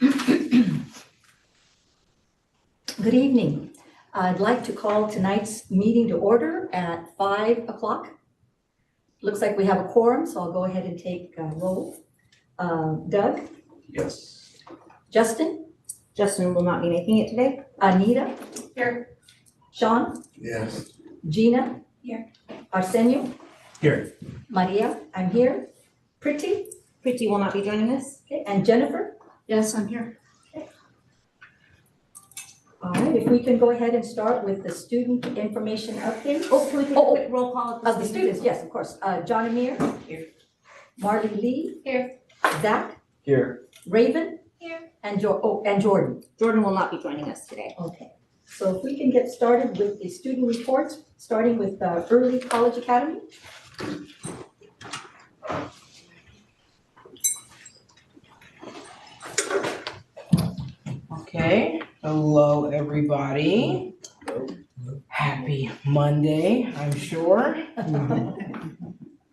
Good evening. I'd like to call tonight's meeting to order at 5 o'clock. Looks like we have a quorum, so I'll go ahead and take roll. Doug? Yes. Justin? Justin will not be making it today. Anita? Here. Sean? Yes. Gina? Here. Arsenio? Here. Maria? I'm here. Pretty? Pretty will not be joining us. Okay, and Jennifer? Yes, I'm here. All right, if we can go ahead and start with the student information update. Oh, can we take a quick roll call Of the students, yes, of course. John Amir? Here. Marley Lee? Here. Zach? Here. Raven? Here. And Jordan? Jordan will not be joining us today. Okay, so if we can get started with the student reports, starting with Early College Academy. Okay, hello everybody. Happy Monday, I'm sure.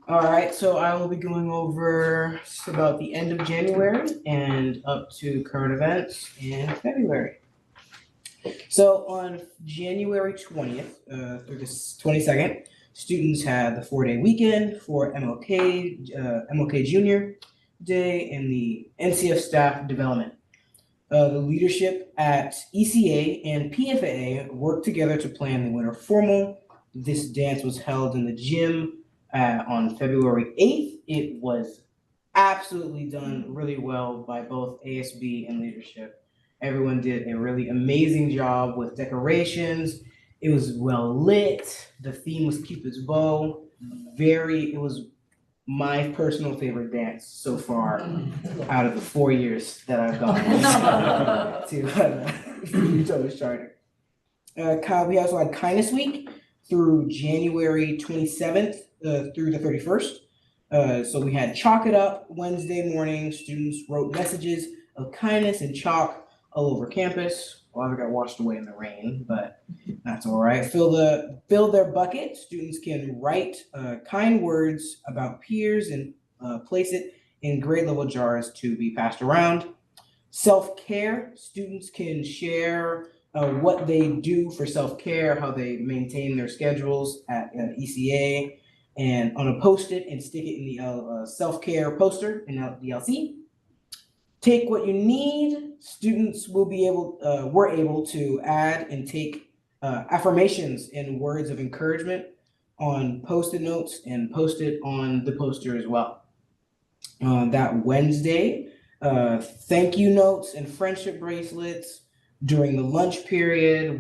All right, so I will be going over about the end of January and up to current events in February. So on January 20th through the 22nd, students had the 4-day weekend for MLK Junior Day and the NCF staff development. The leadership at ECA and PFAA worked together to plan the winter formal. This dance was held in the gym on February 8th. It was absolutely done really well by both ASB and leadership. Everyone did a really amazing job with decorations. It was well lit. The theme was Cupid's bow. It was my personal favorite dance so far out of the 4 years that I've gone to Utah Charter. We also had Kindness Week through January 27th through the 31st. So we had Chalk It Up Wednesday morning. Students wrote messages of kindness and chalk all over campus. Well, I got washed away in the rain, but that's all right. Fill their bucket. Students can write kind words about peers and place it in grade level jars to be passed around. Self-care. Students can share what they do for self-care, how they maintain their schedules at ECA, and on a post-it and stick it in the self-care poster in the LC. Take what you need. Students were able to add and take affirmations and words of encouragement on post-it notes and post it on the poster as well. That Wednesday, thank you notes and friendship bracelets. During the lunch period,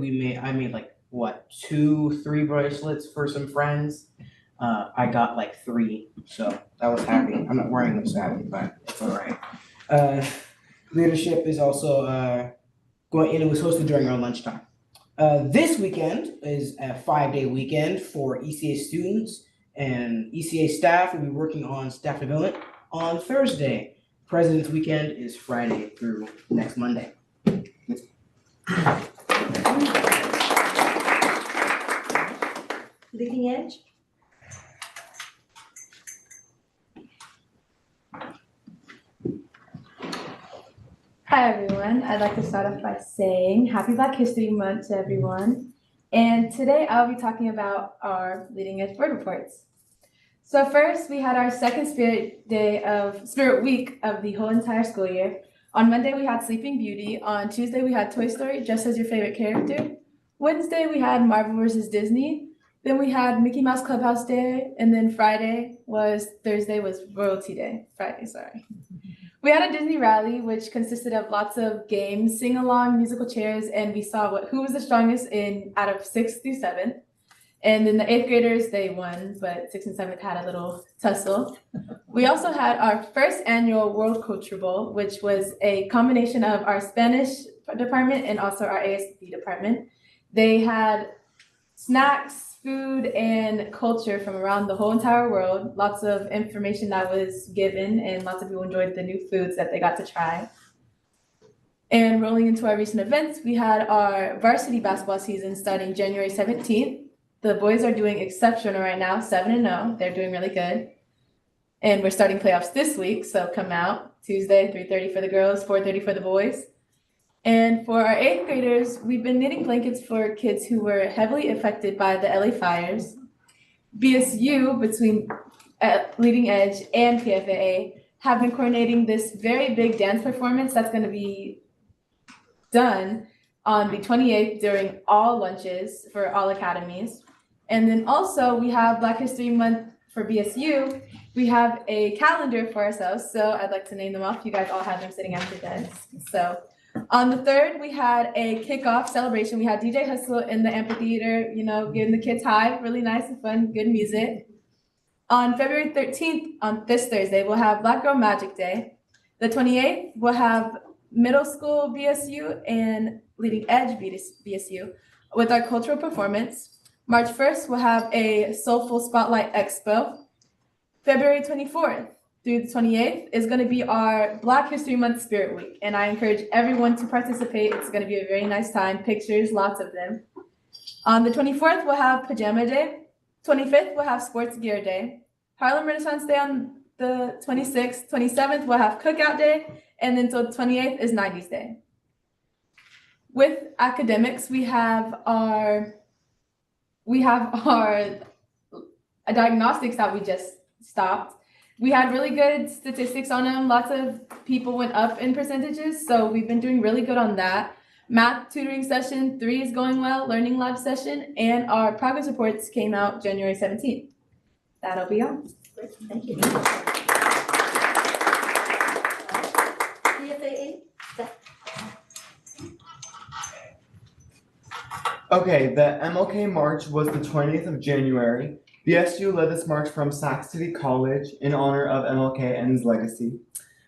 I made like 2-3 bracelets for some friends. I got like 3, so I was happy. I'm not wearing them sadly, but it's all right. Leadership is also it was hosted during our lunchtime. This weekend is a 5-day weekend for ECA students, and ECA staff will be working on staff development on Thursday. President's Weekend is Friday through next Monday. Leading Edge. Hi everyone, I'd like to start off by saying Happy Black History Month to everyone. And today I'll be talking about our Leading Edge Board Reports. So first, we had our second Spirit Week of the whole entire school year. On Monday, we had Sleeping Beauty. On Tuesday, we had Toy Story, Just As Your Favorite Character. Wednesday, we had Marvel vs. Disney. Then we had Mickey Mouse Clubhouse Day. And then Thursday was Royalty Day. We had a Disney rally, which consisted of lots of games, sing-along, musical chairs, and we saw who was the strongest out of 6th through 7th. And then the 8th graders, they won, but 6th and 7th had a little tussle. We also had our first annual World Culture Bowl, which was a combination of our Spanish department and also our ASB department. They had snacks, food, and culture from around the whole entire world. Lots of information that was given, and lots of people enjoyed the new foods that they got to try. And rolling into our recent events, we had our varsity basketball season starting January 17th. The boys are doing exceptional right now, 7-0. They're doing really good. And we're starting playoffs this week, so come out Tuesday, 3:30 for the girls, 4:30 for the boys. And for our 8th graders, we've been knitting blankets for kids who were heavily affected by the LA fires. BSU, between Leading Edge and PFAA, have been coordinating this very big dance performance that's going to be done on the 28th during all lunches for all academies. And then also we have Black History Month for BSU. We have a calendar for ourselves, so I'd like to name them off. You guys all have them sitting at your desks. So on the 3rd, we had a kickoff celebration. We had DJ Hustle in the amphitheater, giving the kids high, really nice and fun, good music. On February 13th, on this Thursday, we'll have Black Girl Magic Day. The 28th, we'll have middle school BSU and Leading Edge BSU with our cultural performance. March 1st, we'll have a Soulful Spotlight Expo. February 24th through the 28th is going to be our Black History Month Spirit Week, and I encourage everyone to participate. It's going to be a very nice time. Pictures, lots of them. On the 24th, we'll have Pajama Day. 25th, we'll have Sports Gear Day. Harlem Renaissance Day on the 26th. 27th, we'll have Cookout Day, and then until the 28th is 90s Day. With academics, we have our diagnostics that we just stopped. We had really good statistics on them. Lots of people went up in percentages, so we've been doing really good on that. Math tutoring session 3 is going well, learning lab session, and our progress reports came out January 17th. That'll be all. Great, thank you. PFAA? Okay, the MLK March was the 20th of January. BSU led this march from Sac City College in honor of MLK and his legacy.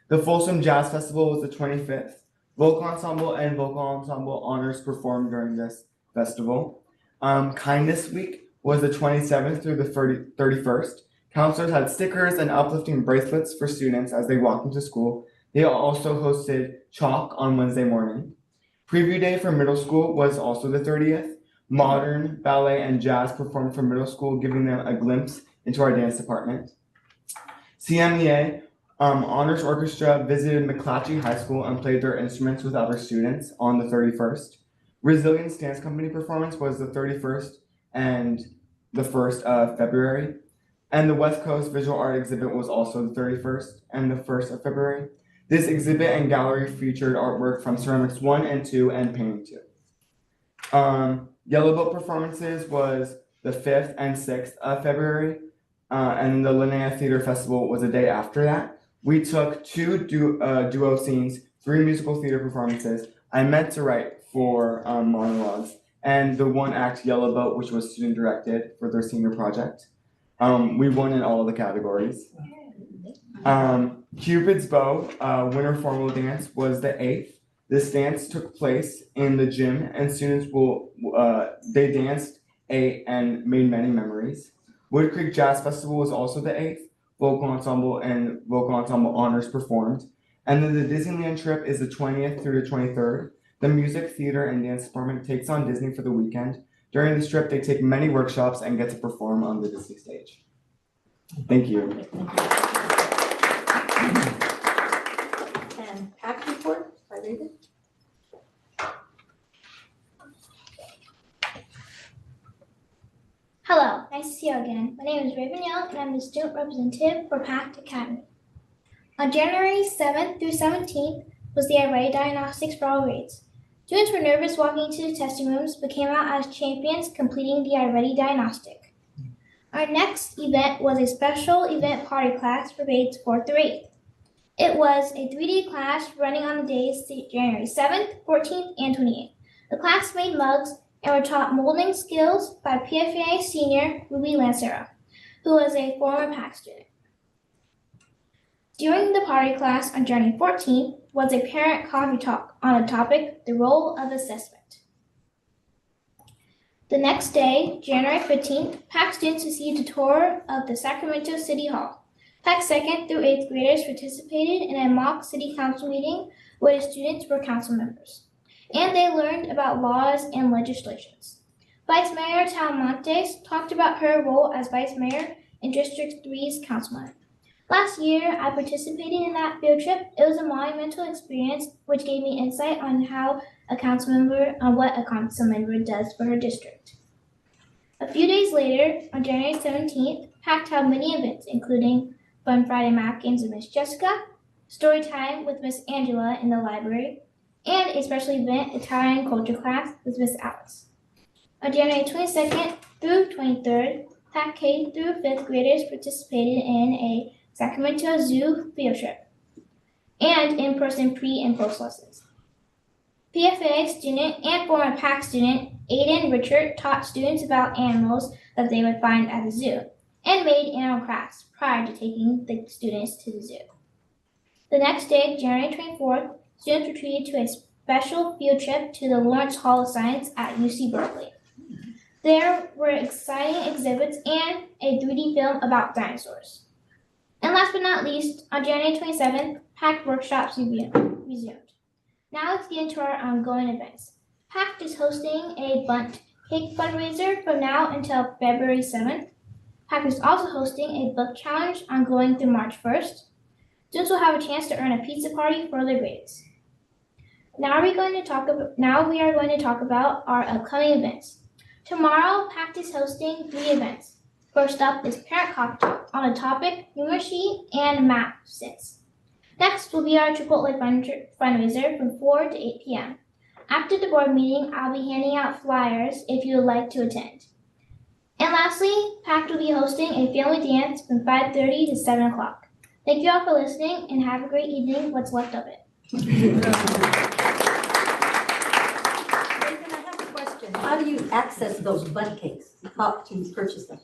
The Folsom Jazz Festival was the 25th. Vocal ensemble and vocal ensemble honors performed during this festival. Kindness Week was the 27th through the 31st. Counselors had stickers and uplifting bracelets for students as they walked into school. They also hosted chalk on Wednesday morning. Preview Day for middle school was also the 30th. Modern, ballet, and jazz performed for middle school, giving them a glimpse into our dance department. CMEA Honors Orchestra visited McClatchy High School and played their instruments with other students on the 31st. Resilience Dance Company performance was the 31st and the 1st of February. And the West Coast Visual Art exhibit was also the 31st and the 1st of February. This exhibit and gallery featured artwork from Ceramics 1 and 2 and Painting 2. Yellow Boat performances was the 5th and 6th of February, and the Linnea Theater Festival was a day after that. We took 2 duo scenes, 3 musical theater performances. I meant to write 4 monologues, and the 1-act Yellow Boat, which was student directed for their senior project. We won in all of the categories. Cupid's Bow, winter formal dance, was the 8th. This dance took place in the gym, and students they danced, ate, and made many memories. Wood Creek Jazz Festival was also the 8th. Vocal ensemble and vocal ensemble honors performed. And then the Disneyland trip is the 20th through the 23rd. The music, theater, and dance department takes on Disney for the weekend. During this trip, they take many workshops and get to perform on the Disney stage. Thank you. And PAC report by Raven. Hello, nice to see you again. My name is Raven Young, and I'm the student representative for PACT Academy. On January 7th through 17th was the iReady Diagnostics for all grades. Students were nervous walking into the testing rooms, but came out as champions completing the iReady Diagnostic. Our next event was a special event party class for grades 4th through 8th. It was a 3-day class running on the days January 7th, 14th, and 28th. The class made mugs and were taught molding skills by PFAA senior Ruby Lancero, who was a former PAC student. During the party class on January 14th was a parent coffee talk on the topic, the role of assessment. The next day, January 15th, PAC students received a tour of the Sacramento City Hall. PAC 2nd through 8th graders participated in a mock city council meeting where the students were council members, and they learned about laws and legislations. Vice Mayor Talmontes talked about her role as Vice Mayor and District 3's councilman. Last year, I participated in that field trip. It was a monumental experience which gave me insight on what a council member does for her district. A few days later, on January 17th, PACT held many events, including Fun Friday Math Games with Miss Jessica, Story Time with Miss Angela in the library, and a special event, Italian culture class with Miss Alice. On January 22nd through 23rd, PACT K through 5th graders participated in a Sacramento Zoo field trip and in-person pre- and post-lessons. PFA student and former PACT student Aiden Richard taught students about animals that they would find at the zoo and made animal crafts prior to taking the students to the zoo. The next day, January 24th, students were treated to a special field trip to the Lawrence Hall of Science at UC Berkeley. There were exciting exhibits and a 3D film about dinosaurs. And last but not least, on January 27th, PACT workshops resumed. Now let's get into our ongoing events. PACT is hosting a bundt cake fundraiser from now until February 7th. PACT is also hosting a book challenge ongoing through March 1st. Students will have a chance to earn a pizza party for their grades. Now we are going to talk about our upcoming events. Tomorrow, PACT is hosting 3 events. First up is Parent Cocktail on the topic numeracy and math sits. Next will be our Chipotle fundraiser from 4 to 8 p.m. After the board meeting, I'll be handing out flyers if you would like to attend. And lastly, PACT will be hosting a family dance from 5:30 to 7 o'clock. Thank you all for listening and have a great evening, what's left of it. Nathan, I have a question. How do you access those bundt cakes? How do you purchase them?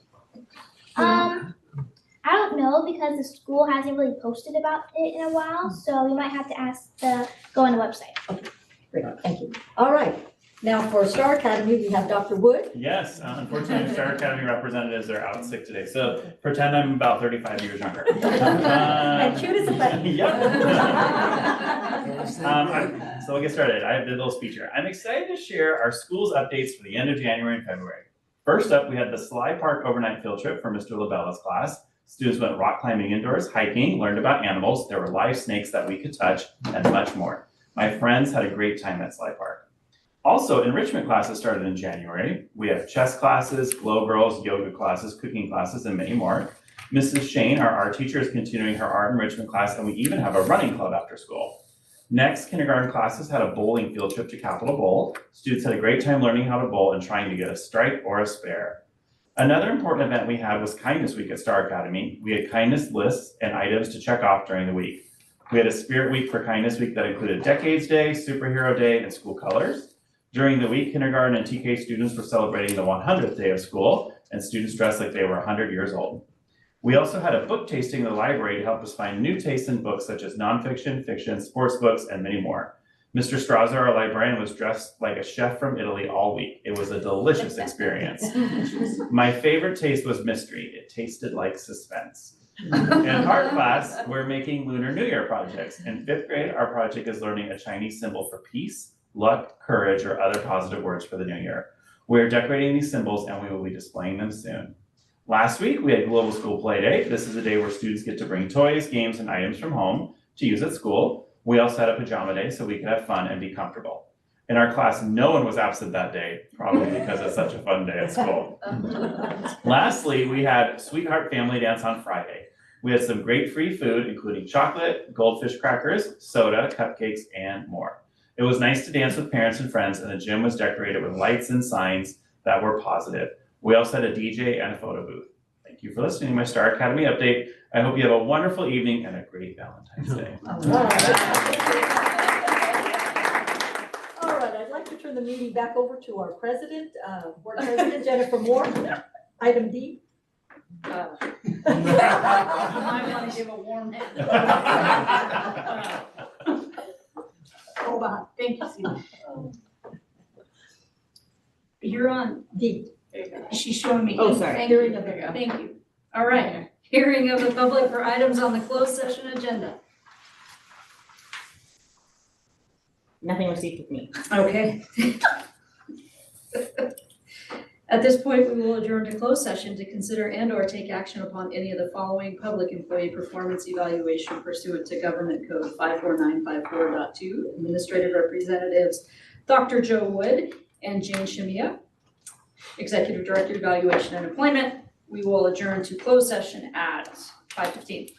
I don't know because the school hasn't really posted about it in a while, so we might have to go on the website. Great, thank you. All right, now for Star Academy, we have Dr. Wood. Yes, unfortunately, Star Academy representatives are out sick today, so pretend I'm about 35 years younger. And cute as a button. Yep. So we'll get started. I have the little speech here. I'm excited to share our school's updates for the end of January and February. First up, we had the Sly Park overnight field trip for Mr. Labella's class. Students went rock climbing indoors, hiking, learned about animals. There were live snakes that we could touch, and much more. My friends had a great time at Sly Park. Also, enrichment classes started in January. We have chess classes, Glow Girls, yoga classes, cooking classes, and many more. Mrs. Shane, our art teacher, is continuing her art enrichment class, and we even have a running club after school. Next, kindergarten classes had a bowling field trip to Capitol Bowl. Students had a great time learning how to bowl and trying to get a strike or a spare. Another important event we had was Kindness Week at Star Academy. We had kindness lists and items to check off during the week. We had a Spirit Week for Kindness Week that included Decades Day, Superhero Day, and school colors. During the week, kindergarten and TK students were celebrating the 100th day of school, and students dressed like they were 100 years old. We also had a book tasting in the library to help us find new tastes in books such as nonfiction, fiction, sports books, and many more. Mr. Strasser, our librarian, was dressed like a chef from Italy all week. It was a delicious experience. My favorite taste was mystery. It tasted like suspense. In art class, we're making Lunar New Year projects. In 5th grade, our project is learning a Chinese symbol for peace, luck, courage, or other positive words for the new year. We're decorating these symbols and we will be displaying them soon. Last week, we had Global School Play Day. This is a day where students get to bring toys, games, and items from home to use at school. We also had a pajama day so we could have fun and be comfortable. In our class, no one was absent that day, probably because it's such a fun day at school. Lastly, we had Sweetheart Family Dance on Friday. We had some great free food, including chocolate, goldfish crackers, soda, cupcakes, and more. It was nice to dance with parents and friends, and the gym was decorated with lights and signs that were positive. We also had a DJ and a photo booth. Thank you for listening to my Star Academy update. I hope you have a wonderful evening and a great Valentine's Day. All right, I'd like to turn the meeting back over to our president, board president Jennifer Moore. Item D. I want to give a warm hold on. Thank you, Steve. You're on D. There you go. She's showing me. Oh, sorry. Thank you. Hearing of There the- you go. Thank you. All right. Hearing of the public for items on the closed session agenda. Nothing received with me. Okay. At this point, we will adjourn to closed session to consider and/or take action upon any of the following public employee performance evaluation pursuant to Government Code 54954.2. Administrative representatives Dr. Joe Wood and Jane Shamiya. Executive Director Evaluation and Employment. We will adjourn to closed session at 5:15.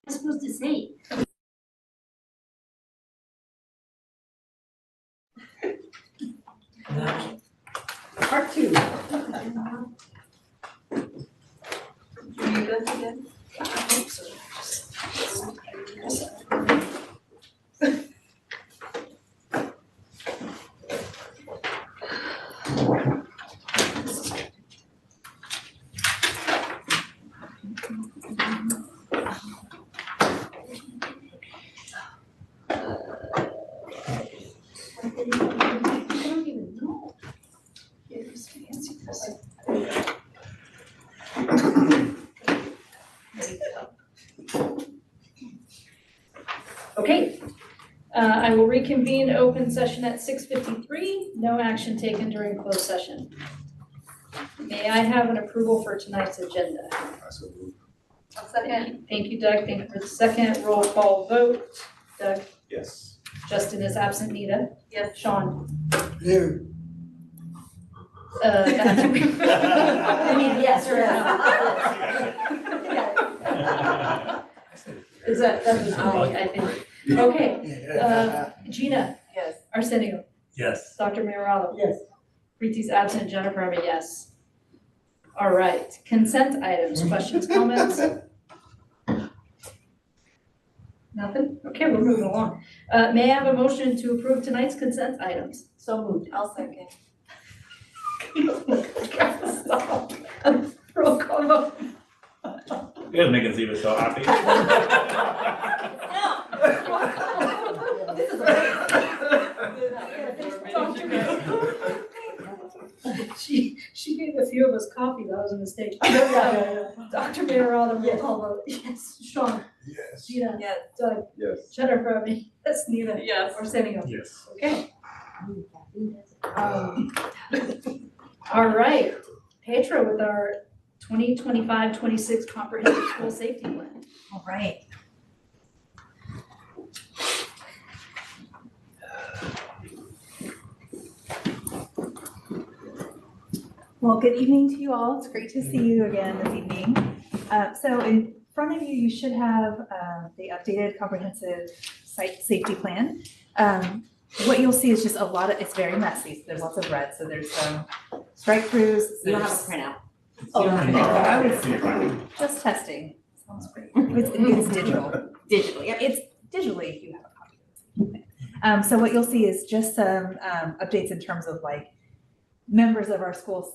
I'm supposed to say? Part two. Okay, I will reconvene open session at 6:53. No action taken during closed session. May I have an approval for tonight's agenda? Second. Thank you, Doug. Thank you for the second. Roll call vote. Doug? Yes. Justin is absent. Nita? Yes. Sean? Here. Matthew? I mean, yes, or Is that was I think. Okay, Gina? Yes. Arsenio? Yes. Dr. Mayorallo? Yes. Preeti's absent. Jennifer, I'm a yes. All right, consent items, questions, comments? Nothing? Okay, we're moving along. May I have a motion to approve tonight's consent items? So moved. I'll second. Stop. Roll call vote. You guys making Ziva so happy. This is She gave a few of us coffee, that was a mistake. Dr. Mayorallo, roll call vote. Yes. Sean? Yes. Gina? Yes. Doug? Yes. Jennifer, I mean, yes. Nita? Yes. Arsenio? Yes. Okay. All right, Petra with our 2025-26 comprehensive school safety plan. All right. Well, good evening to you all. It's great to see you again this evening. So in front of you, you should have the updated comprehensive site safety plan. What you'll see is just a lot of, it's very messy. So there's lots of red. So there's strike throughs. You don't have a there's- printout. Oh, I was You're fine. just testing. Sounds great. It's digital. Digital, yep. It's digitally, you have a copy of it. So what you'll see is just some updates in terms of like members of our school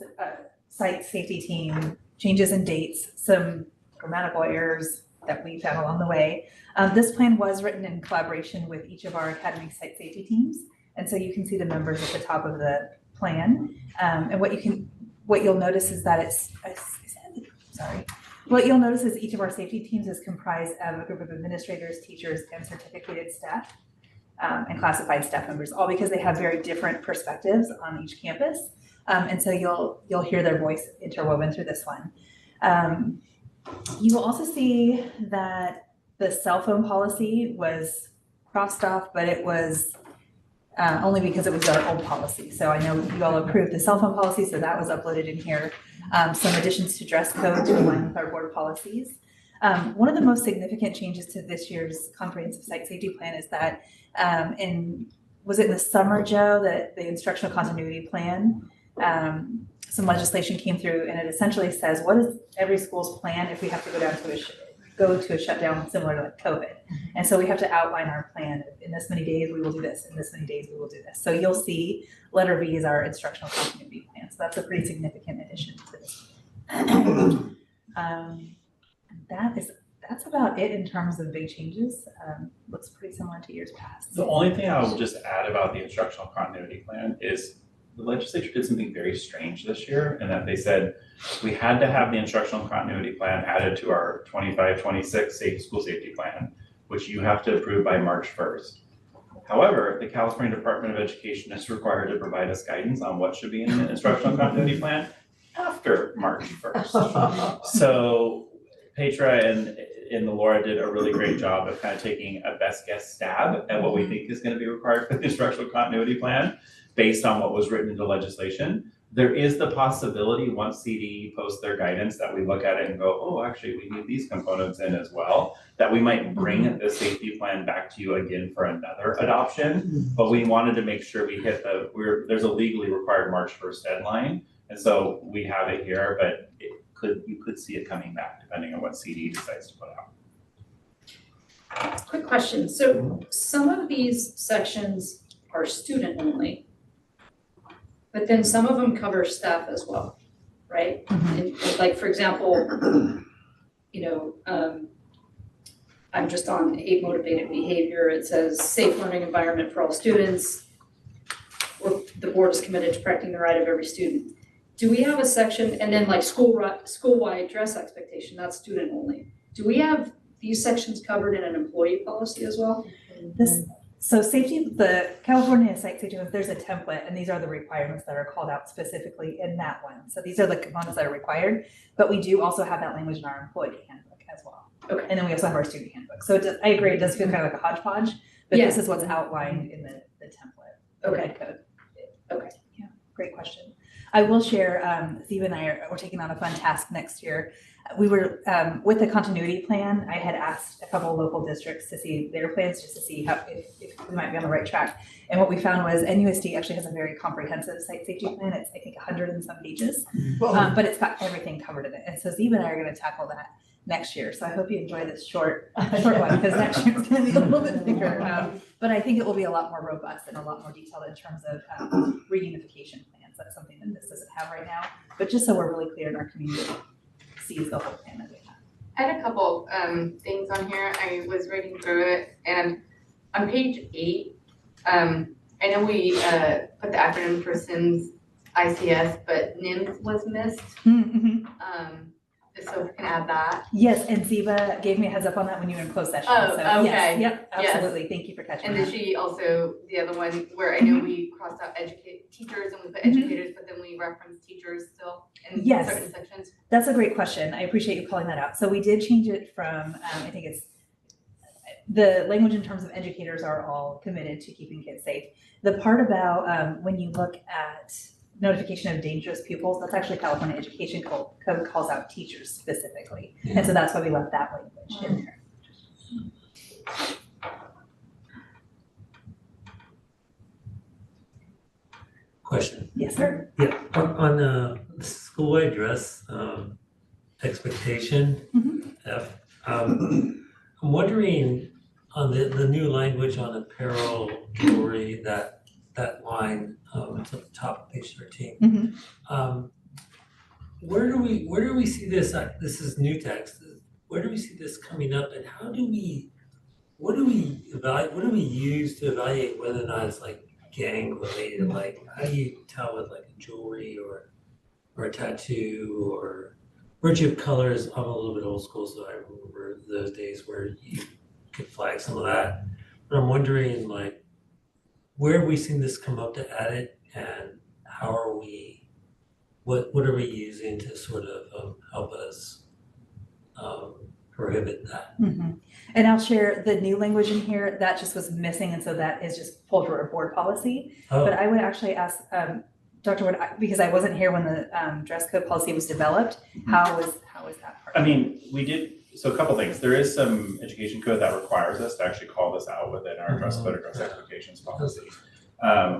site safety team, changes in dates, some grammatical errors that we found along the way. This plan was written in collaboration with each of our academy site safety teams. And so you can see the members at the top of the plan. And what you'll notice is that what you'll notice is each of our safety teams is comprised of a group of administrators, teachers, and certificated staff, and classified staff members, all because they have very different perspectives on each campus. And so you'll hear their voice interwoven through this one. You will also see that the cell phone policy was crossed off, but it was only because it was our old policy. So I know you all approved the cell phone policy, so that was uploaded in here. Some additions to dress code to align with our board policies. One of the most significant changes to this year's comprehensive site safety plan is that was it in the summer, Joe, that the instructional continuity plan, some legislation came through and it essentially says, what is every school's plan if we have to go to a shutdown similar to like COVID? And so we have to outline our plan. In this many days, we will do this. In this many days, we will do this. So you'll see letter V is our instructional continuity plan. So that's a pretty significant addition to this. That's about it in terms of big changes. Looks pretty similar to years past. The only thing I will just add about the instructional continuity plan is the legislature did something very strange this year in that they said we had to have the instructional continuity plan added to our 25-26 school safety plan, which you have to approve by March 1st. However, the California Department of Education is required to provide us guidance on what should be in the instructional continuity plan after March 1st. So Petra and the Laura did a really great job of kind of taking a best guess stab at what we think is going to be required for the instructional continuity plan based on what was written into legislation. There is the possibility, once CD posts their guidance, that we look at it and go, oh, actually, we need these components in as well, that we might bring the safety plan back to you again for another adoption. But we wanted to make sure we hit there's a legally required March 1st deadline. And so we have it here, but you could see it coming back depending on what CD decides to put out. Quick question. So some of these sections are student only, but then some of them cover staff as well, right? And like, for example, I'm just on 8 motivated behavior. It says safe learning environment for all students. The board is committed to protecting the right of every student. Do we have a section, and then like school-wide dress expectation, that's student only. Do we have these sections covered in an employee policy as well? So safety, the California Site Safety, there's a template, and these are the requirements that are called out specifically in that one. So these are the components that are required, but we do also have that language in our employee handbook as well. Okay. And then we also have our student handbook. So I agree, it does feel kind of like a hodgepodge, but this is what's outlined in the template. Okay. Code. Okay. Yeah, great question. I will share, Steve and I we're taking on a fun task next year. We were, with the continuity plan, I had asked a couple of local districts to see their plans, just to see if we might be on the right track. And what we found was NUSD actually has a very comprehensive site safety plan. It's, I think, 100 and some pages, but it's got everything covered in it. And so Steve and I are going to tackle that next year. So I hope you enjoy this short one, because next year it's going to be a little bit bigger. But I think it will be a lot more robust and a lot more detailed in terms of reunification plans. That's something that this doesn't have right now. But just so we're really clear in our community, sees the whole plan that we have. I had a couple things on here. I was reading through it, and on page 8, I know we put the acronym for SIMS ICS, but NIMS was missed. Mm-hmm. So if we can add that. Yes, and Ziva gave me a heads up on that when you were in closed session. Oh, so okay. Yes, yep, Yes. absolutely. Thank you for catching And that. then she also, the other one where I know we crossed out teachers and we put educators, but then we referenced teachers still in Yes. certain sections. That's a great question. I appreciate you calling that out. So we did change it from, I think it's, the language in terms of educators are all committed to keeping kids safe. The part about when you look at notification of dangerous pupils, that's actually California Education Code calls out teachers specifically. And so that's why we left that language in there. Question. Yes, sir. Yeah, on the school-wide dress expectation, F, I'm wondering on the new language on apparel, jewelry, that line at the top of page 13. Where do we see this? This is new text. Where do we see this coming up, and what do we use to evaluate whether or not it's like gang related? Like, how do you tell with like a jewelry or a tattoo or virtue of colors? I'm a little bit old school, so I remember those days where you could flag some of that. But I'm wondering, like, where have we seen this come up to add it, and how are we? What are we using to sort of help us prohibit that? And I'll share the new language in here that just was missing, and so that is just pulled from our board policy. Oh. But I would actually ask Dr. Wood, because I wasn't here when the dress code policy was developed. How was that part? I mean, we did, so a couple things. There is some education code that requires us to actually call this out within our dress code or dress expectations policy.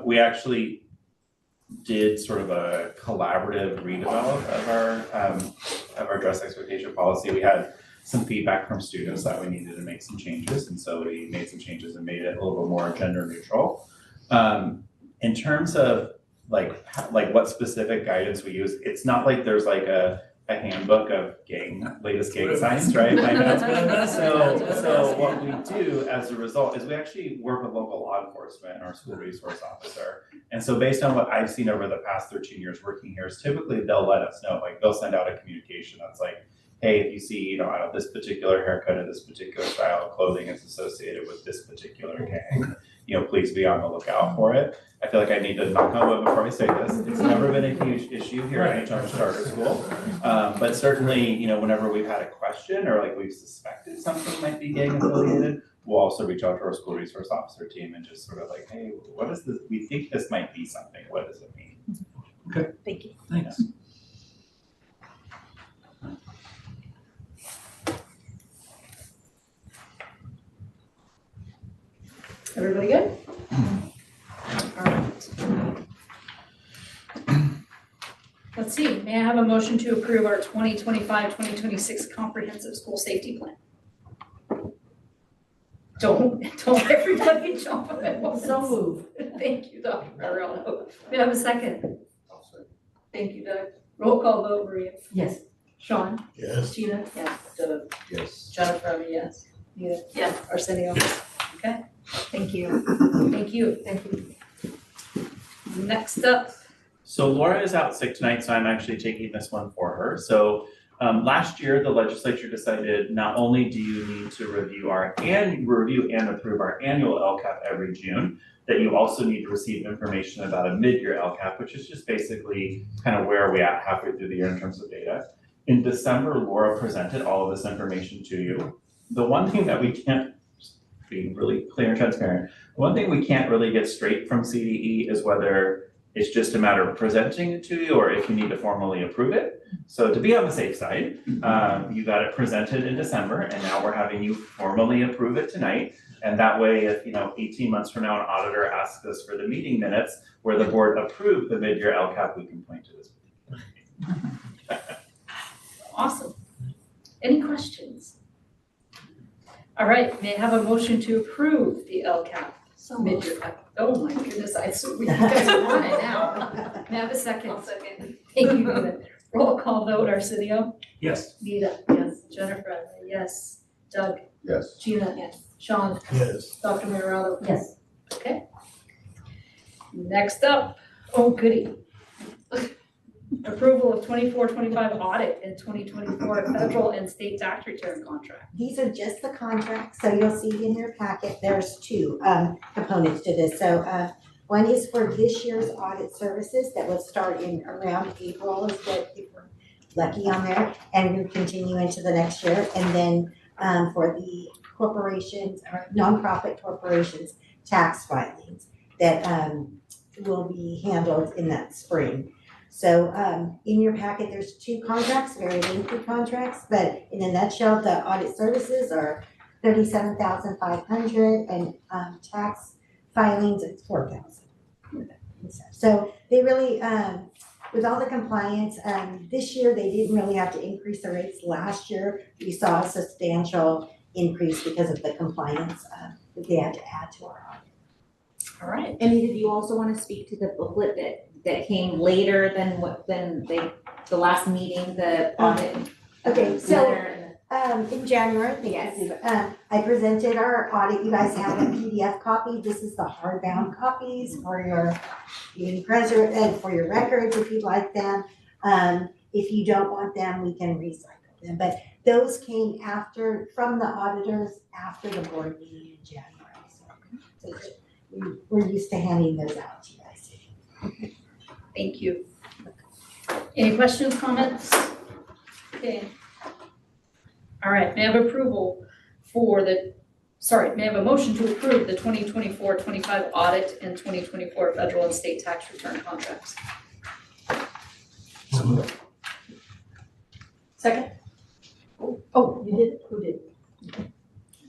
We actually did sort of a collaborative redevelop of our dress expectation policy. We had some feedback from students that we needed to make some changes, and so we made some changes and made it a little bit more gender neutral. In terms of like what specific guidance we use, it's not like there's like a handbook of latest gang signs, right? So what we do as a result is we actually work with local law enforcement and our school resource officer. And so based on what I've seen over the past 13 years working here is typically they'll let us know, like they'll send out a communication that's like, hey, if you see, I don't know, this particular haircut or this particular style of clothing is associated with this particular gang, please be on the lookout for it. I feel like I need to knock on wood before I say this. It's never been a huge issue here at H.R. Charter School. But certainly, whenever we've had a question or like we've suspected something might be gang affiliated, we'll also reach out to our school resource officer team and just sort of like, hey, what is this? We think this might be something. What does it mean? Thank you. Thanks. Everybody good? All right. Let's see, may I have a motion to approve our 2025-2026 comprehensive school safety plan? Don't everybody jump up at once. So moved. Thank you, Dr. Farrell. May I have a second? Thank you, Doug. Roll call vote, Maria. Yes. Sean? Yes. Gina? Yes. Doug? Yes. Jennifer, yes. Nita? Yes. Arsenio? Okay, Thank you. thank you. Thank you. Next up, So Laura is out sick tonight, so I'm actually taking this one for her. So last year, the legislature decided not only do you need to review and approve our annual LCAP every June, that you also need to receive information about a mid-year LCAP, which is just basically kind of where are we at halfway through the year in terms of data. In December, Laura presented all of this information to you. The one thing that we can't, being really clear and transparent, the one thing we can't really get straight from CDE is whether it's just a matter of presenting it to you or if you need to formally approve it. So to be on the safe side, you got it presented in December and now we're having you formally approve it tonight. And that way, if 18 months from now, an auditor asks us for the meeting minutes where the board approved the mid-year LCAP, we can point to this. awesome. Any questions? All right, may I have a motion to approve the LCAP mid-year? Oh my goodness, I assume you guys are on it now. May I have a second? I'll second. Thank you, Nita. Roll call vote, Arsenio? Yes. Nita? Yes. Jennifer? Yes. Doug? Yes. Gina? Yes. Sean? Yes. Dr. Maravalo? Yes. Okay. Next up, oh goody. Approval of 24-25 audit and 2024 federal and state tax return contract. These are just the contracts, so you'll see in your packet, there's two components to this. So one is for this year's audit services that will start in around April, is what if we're lucky on there, and we'll continue into the next year. And then for the corporations or nonprofit corporations tax filings that will be handled in that spring. So in your packet, there's two contracts, very lengthy contracts, but in a nutshell, the audit services are $37,500 and tax filings, it's $4,000. So they really, with all the compliance, this year they didn't really have to increase the rates. Last year, we saw a substantial increase because of the compliance that they had to add to our audit. All right. Anita, do you also want to speak to the booklet that came later than the last meeting, the audit? Okay, so letter? in January, Yes. I presented our audit. You guys have a PDF copy. This is the hardbound copies for your for your records if you'd like them. If you don't want them, we can recycle them. But those came from the auditors after the board meeting in January. So we're used to handing those out to you guys. Thank you. Any questions, comments? Okay. All right, may I have approval may I have a motion to approve the 2024-25 audit and 2024 federal and state tax return contracts? Second? Oh, you did? Who did?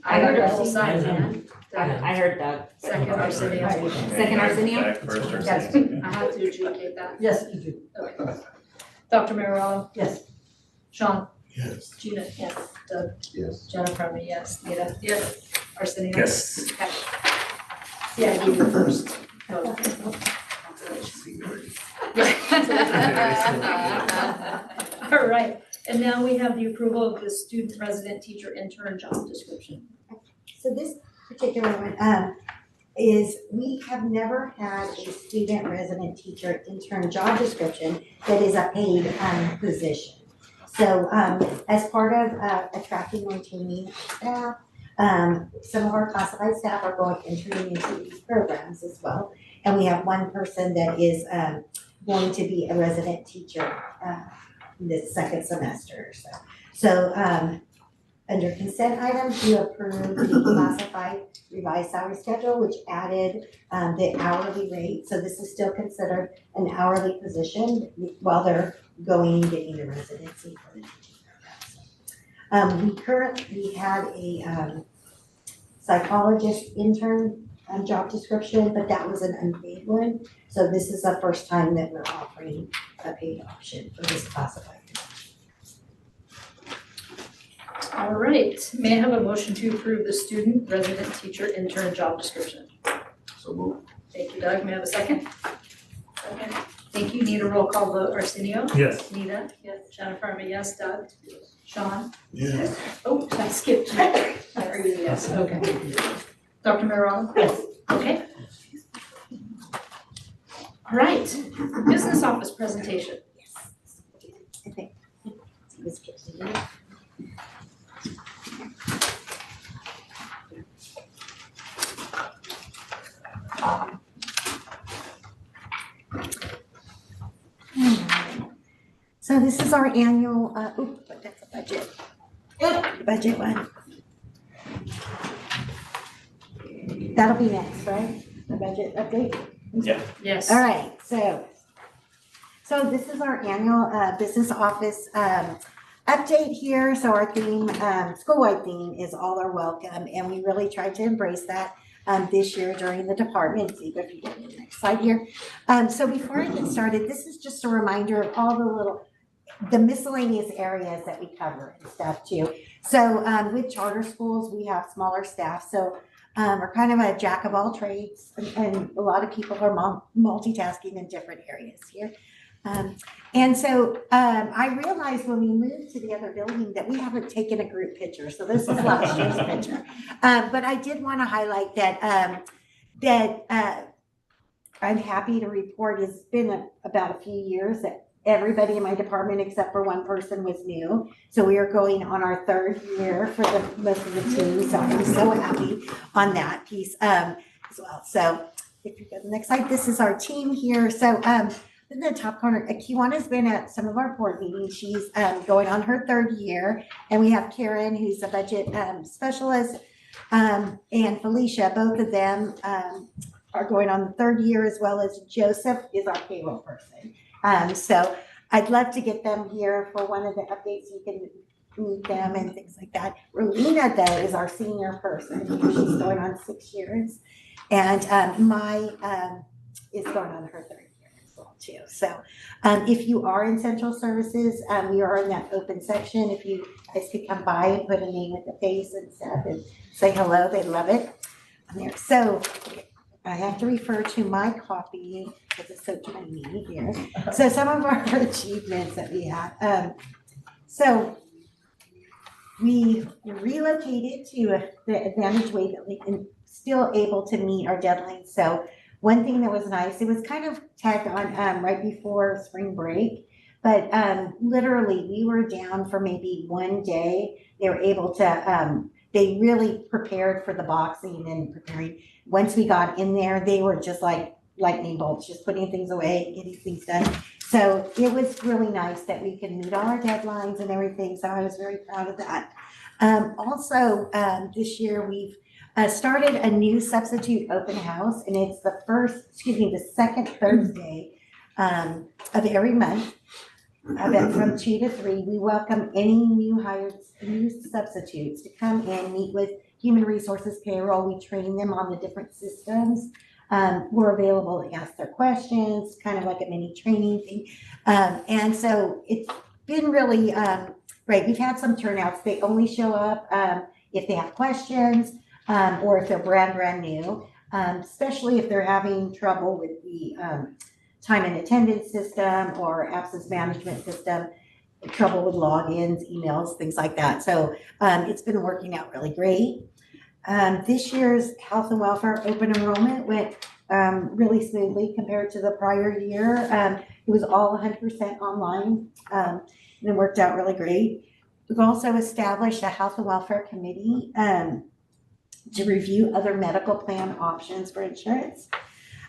I heard it both Darcy. sides, man. I heard Doug. Second, Arsenio. Second, Arsenio? Back first, Yes. Arsenio. I have to adjudicate that. Yes, you do. Okay. Dr. Maravalo? Yes. Sean? Yes. Gina? Yes. Doug? Yes. Jennifer? Yes. Nita? Yes. Arsenio? Yes. Okay. Yeah, I gave you first. All right, and now we have the approval of the student resident teacher intern job description. So this particular one is we have never had a student resident teacher intern job description that is a paid position. So as part of attracting and retaining staff, some of our classified staff are going interning into these programs as well. And we have one person that is going to be a resident teacher this second semester or so. So Under consent items, you approved the classified revised salary schedule, which added the hourly rate. So this is still considered an hourly position while they're going and getting the residency for the teaching program. We had a psychologist intern job description, but that was an unpaid one. So this is the first time that we're offering a paid option for this classified. All right, may I have a motion to approve the student, resident, teacher, intern job description? So move. Thank you, Doug. May I have a second? Second. Thank you. Need a roll call vote. Arsenio? Yes. Nita? Yes. Jennifer, I'm a yes. Doug? Yes. Sean? Yes. Oh, I skipped. Are you a yes? Okay. Dr. Maravalo? Yes. Okay. All right, business office presentation. I think this gives you. So this is our annual, that's a budget. Budget one. That'll be next, right? The budget update? Yes. All right, so this is our annual business office update here. So our theme, school-wide theme is all are welcome, and we really tried to embrace that this year during the department. See if you go to the next slide here. So before I get started, this is just a reminder of all the miscellaneous areas that we cover and stuff too. So with charter schools, we have smaller staff, so we're kind of a jack of all trades, and a lot of people are multitasking in different areas here. And so I realized when we moved to the other building that we haven't taken a group picture, so this is last year's picture. But I did want to highlight that I'm happy to report it's been about a few years that everybody in my department except for one person was new. So we are going on our third year for most of the team. So I'm so happy on that piece as well. So if you go to the next slide, this is our team here. So in the top corner, Kiwana's been at some of our board meetings. She's going on her third year. And we have Karen, who's a budget specialist, and Felicia, both of them are going on the third year, as well as Joseph is our payroll person. So I'd love to get them here for one of the updates. You can meet them and things like that. Rolina, though, is our senior person. She's going on 6 years. And is going on her third year as well, too. So if you are in central services, we are in that open section. If you guys could come by and put a name with a face and stuff and say hello, they'd love it. There. So I have to refer to my copy because it's so tiny here. So some of our achievements that we have. So we relocated to the Advantage Way building and still able to meet our deadlines. So one thing that was nice, it was kind of tagged on right before spring break, but literally we were down for maybe one day. They were able to, they really prepared for the boxing and preparing. Once we got in there, they were just like lightning bolts, just putting things away, getting things done. So it was really nice that we could meet all our deadlines and everything. So I was very proud of that. Also, this year we've started a new substitute open house, and it's the second Thursday of every month. From 2 to 3, we welcome any new substitutes to come in, meet with Human Resources Payroll. We train them on the different systems. We're available to ask their questions, kind of like a mini training thing. And so it's been really great. We've had some turnouts. They only show up if they have questions or if they're brand new, especially if they're having trouble with the time and attendance system or absence management system, trouble with logins, emails, things like that. So it's been working out really great. This year's health and welfare open enrollment went really smoothly compared to the prior year. It was all 100% online and it worked out really great. We've also established a health and welfare committee to review other medical plan options for insurance.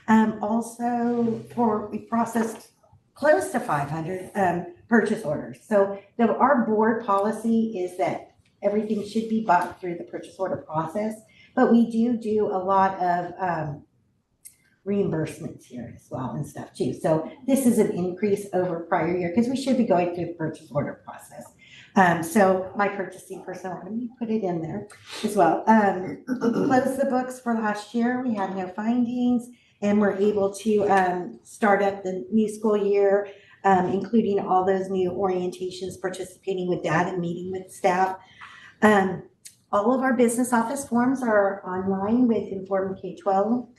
We processed close to 500 purchase orders. So our board policy is that everything should be bought through the purchase order process, but we do a lot of reimbursements here as well and stuff too. So this is an increase over prior year because we should be going through the purchase order process. So my purchasing person wanted me to put it in there as well. Close the books for last year. We had no findings and we're able to start up the new school year, including all those new orientations, participating with dad and meeting with staff. All of our business office forms are online with Inform K-12.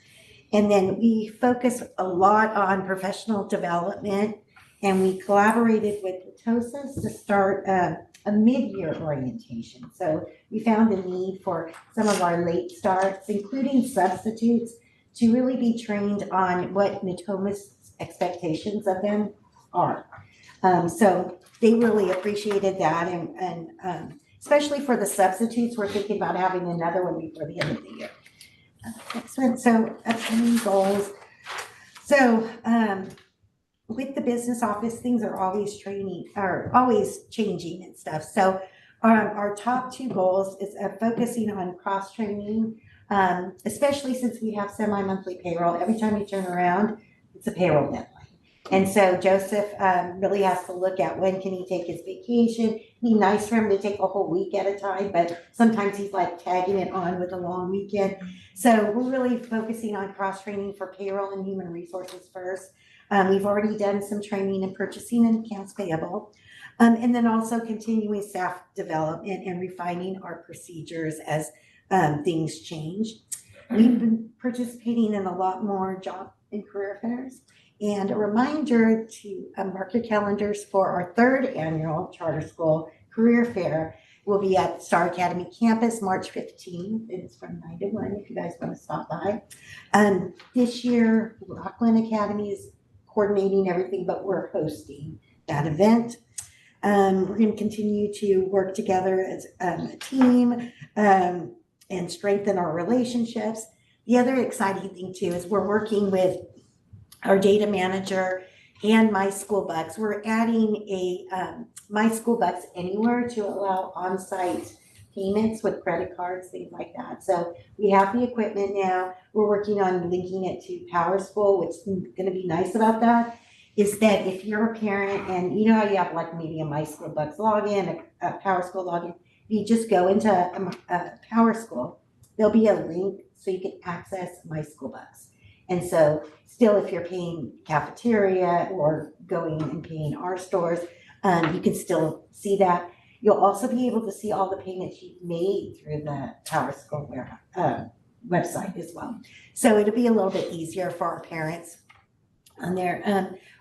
And then we focus a lot on professional development, and we collaborated with TOSAS to start a mid-year orientation. So we found a need for some of our late starts, including substitutes, to really be trained on what Natoma's expectations of them are. So they really appreciated that, and especially for the substitutes, we're thinking about having another one before the end of the year. Next one, so upcoming goals. So with the business office, things are always changing and stuff. So our top two goals is focusing on cross-training, especially since we have semi-monthly payroll. Every time you turn around, it's a payroll deadline. And so Joseph really has to look at when can he take his vacation. It'd be nice for him to take a whole week at a time, but sometimes he's like tagging it on with a long weekend. So we're really focusing on cross-training for payroll and human resources first. We've already done some training in purchasing and accounts payable. And then also continuing staff development and refining our procedures as things change. We've been participating in a lot more job and career fairs. And a reminder to mark your calendars for our third annual charter school career fair. Will be at Star Academy campus March 15th. It's from 9 to 1 if you guys want to stop by. This year, Rockland Academy is coordinating everything, but we're hosting that event. We're going to continue to work together as a team and strengthen our relationships. The other exciting thing too is we're working with our data manager and My School Bucks. We're adding a My School Bucks Anywhere to allow on-site payments with credit cards, things like that. So we have the equipment now. We're working on linking it to PowerSchool. What's going to be nice about that is that if you're a parent and you know how you have like maybe a My School Bucks login, a PowerSchool login, you just go into PowerSchool, there'll be a link so you can access My School Bucks. And so still, if you're paying cafeteria or going and paying our stores, you can still see that. You'll also be able to see all the payments you've made through the PowerSchool website as well. So it'll be a little bit easier for our parents on there.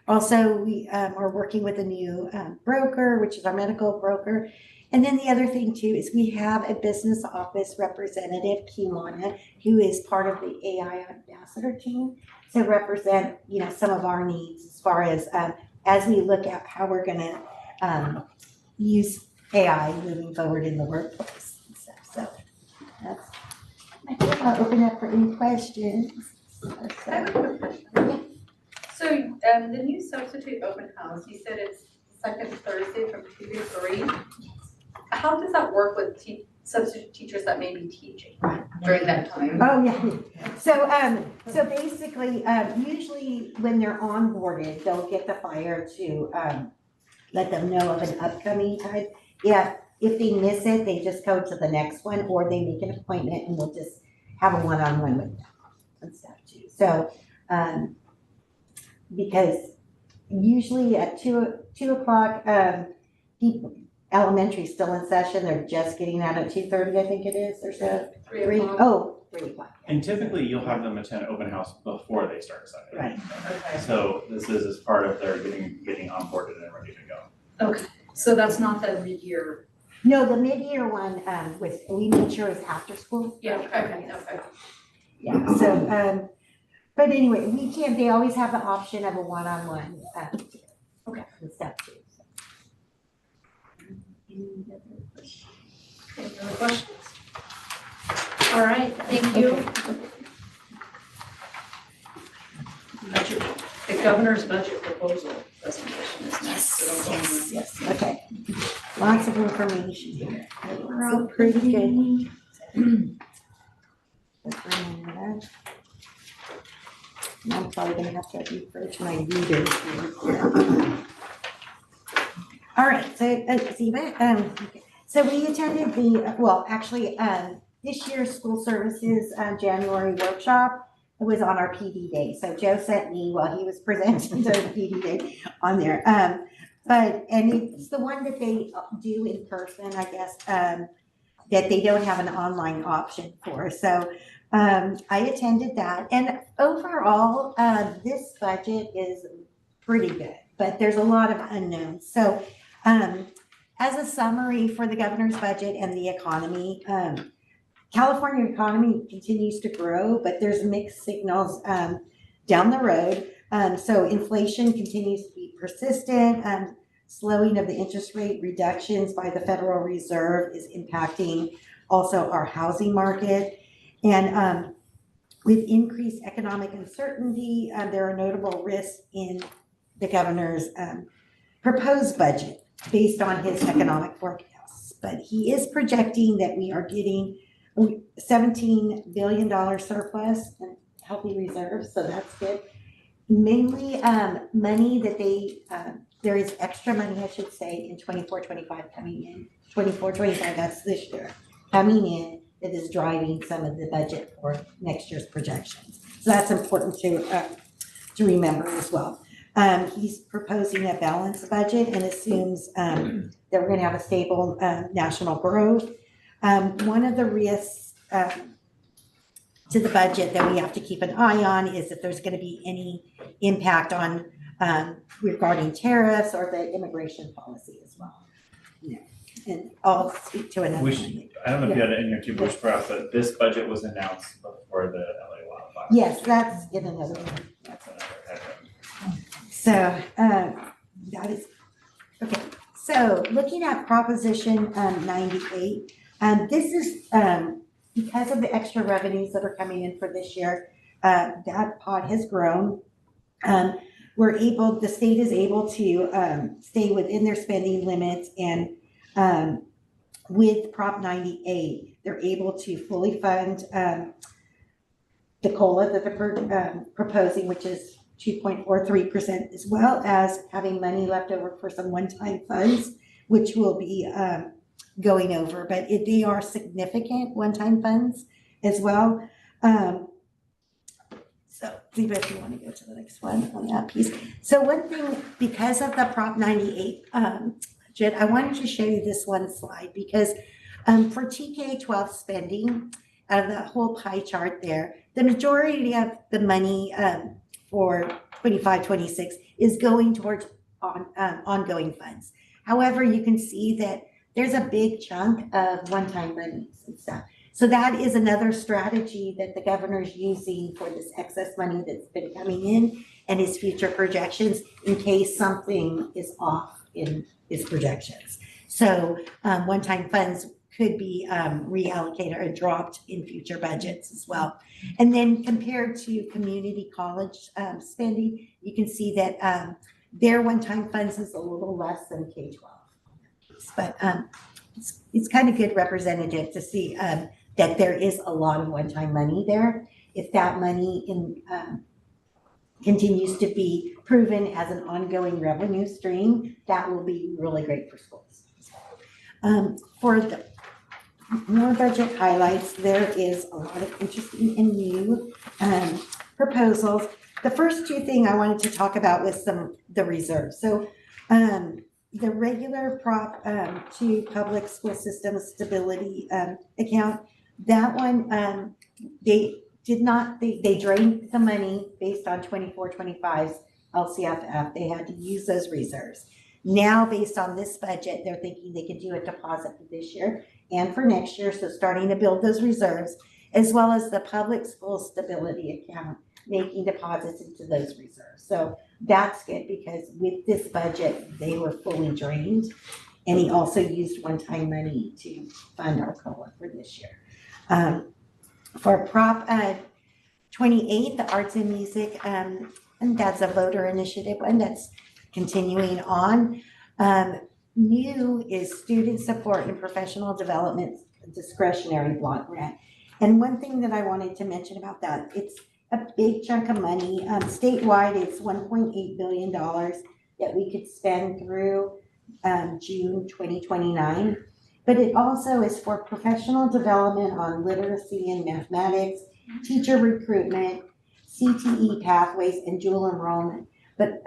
Also, we are working with a new broker, which is our medical broker. And then the other thing too is we have a business office representative, Kimana, who is part of the AI ambassador team to represent, some of our needs as far as we look at how we're going to use AI moving forward in the workplace and stuff. So that's, I think I'll open up for any questions. I have a quick question. So the new substitute open house, you said it's second Thursday from 2 to 3. How does that work with substitute teachers that may be teaching during that time? Oh, yeah. So basically, usually when they're onboarded, they'll get the flyer to let them know of an upcoming time. Yeah, if they miss it, they just go to the next one, or they make an appointment and we'll just have a one-on-one with them and stuff too. So, because usually at 2 o'clock, elementary still in session, they're just getting out at 2:30, I think it is, or so. 3 o'clock. Oh, 3 o'clock. And typically you'll have them attend open house before they start Sunday. Right. Okay. So this is as part of their getting onboarded and ready to go. Okay, so that's not that mid-year. No, the mid-year one, we made sure it was after school. Yeah, okay. Yeah, so, but anyway, they always have the option of a one-on-one, Okay. and stuff too. So. Any other questions? All right, thank you. Budget, the governor's budget proposal presentation is next. Yes, okay. Lots of information here. overall pretty good. I'm probably gonna have to refer to my readers here. All right, so we attended this year's school services January workshop. It was on our PD day. So Joe sent me while he was presenting the PD day on there. And it's the one that they do in person, I guess, that they don't have an online option for. So I attended that. And overall, this budget is pretty good, but there's a lot of unknowns. So as a summary for the governor's budget and the economy, California economy continues to grow, but there's mixed signals down the road. So inflation continues to be persistent. Slowing of the interest rate reductions by the Federal Reserve is impacting also our housing market. And with increased economic uncertainty, there are notable risks in the governor's proposed budget based on his economic forecasts. But he is projecting that we are getting $17 billion surplus and healthy reserves, so that's good. Mainly money that there is extra money, I should say, in 24-25 coming in. 24-25, that's this year, coming in that is driving some of the budget for next year's projections. So that's important to remember as well. He's proposing a balanced budget and assumes that we're going to have a stable national growth. One of the risks to the budget that we have to keep an eye on is if there's going to be any impact on regarding tariffs or the immigration policy as well. Yeah. And I'll speak to another one. I don't know if you had it in your two bush graph, but this budget was announced before the LA wildfire. Yes, that's in another one. That's another headline. So that is, okay. So looking at Proposition 98, this is because of the extra revenues that are coming in for this year, that pot has grown. The state is able to stay within their spending limits, and with Prop 98, they're able to fully fund the COLA that they're proposing, which is 2.43%, as well as having money left over for some one-time funds, which will be going over, but they are significant one-time funds as well. So, Ziba, if you want to go to the next one on that piece. So one thing, because of the Prop 98 budget, I wanted to show you this one slide because for TK-12 spending, out of the whole pie chart there, the majority of the money for 25-26 is going towards ongoing funds. However, you can see that there's a big chunk of one-time monies and stuff. So that is another strategy that the governor is using for this excess money that's been coming in and his future projections in case something is off in his projections. So one-time funds could be reallocated or dropped in future budgets as well. And then compared to community college spending, you can see that their one-time funds is a little less than K-12. But it's kind of good representative to see that there is a lot of one-time money there. If that money continues to be proven as an ongoing revenue stream, that will be really great for schools. For the more budget highlights, there is a lot of interesting and new proposals. The first two things I wanted to talk about was the reserve. So the regular Prop 2 Public School System Stability account, that one, they drained the money based on 24-25's LCFF. They had to use those reserves. Now, based on this budget, they're thinking they can do a deposit for this year and for next year. So starting to build those reserves, as well as the Public School Stability account, making deposits into those reserves. So that's good because with this budget, they were fully drained. And he also used one-time money to fund our COLA for this year. For Prop 28, the arts and music, and that's a voter initiative, and that's continuing on. new is student support and professional development discretionary block grant. And one thing that I wanted to mention about that, it's a big chunk of money. Statewide, it's $1.8 billion that we could spend through June 2029. But it also is for professional development on literacy and mathematics, teacher recruitment, CTE pathways, and dual enrollment. But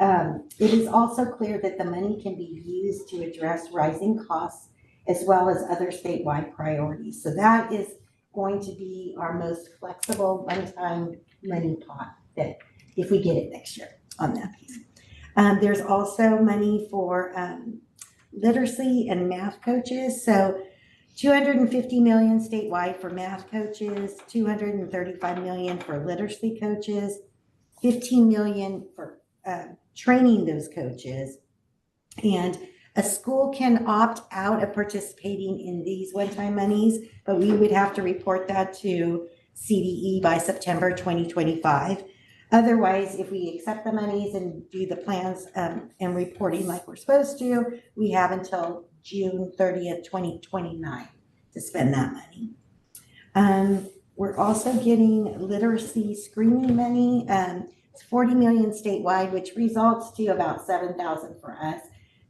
it is also clear that the money can be used to address rising costs as well as other statewide priorities. So that is going to be our most flexible one-time money pot that if we get it next year on that piece. There's also money for literacy and math coaches. So $250 million statewide for math coaches, $235 million for literacy coaches, $15 million for training those coaches. And a school can opt out of participating in these one-time monies, but we would have to report that to CDE by September 2025. Otherwise, if we accept the monies and do the plans and reporting like we're supposed to, we have until June 30th, 2029 to spend that money. We're also getting literacy screening money. It's $40 million statewide, which results to about $7,000 for us,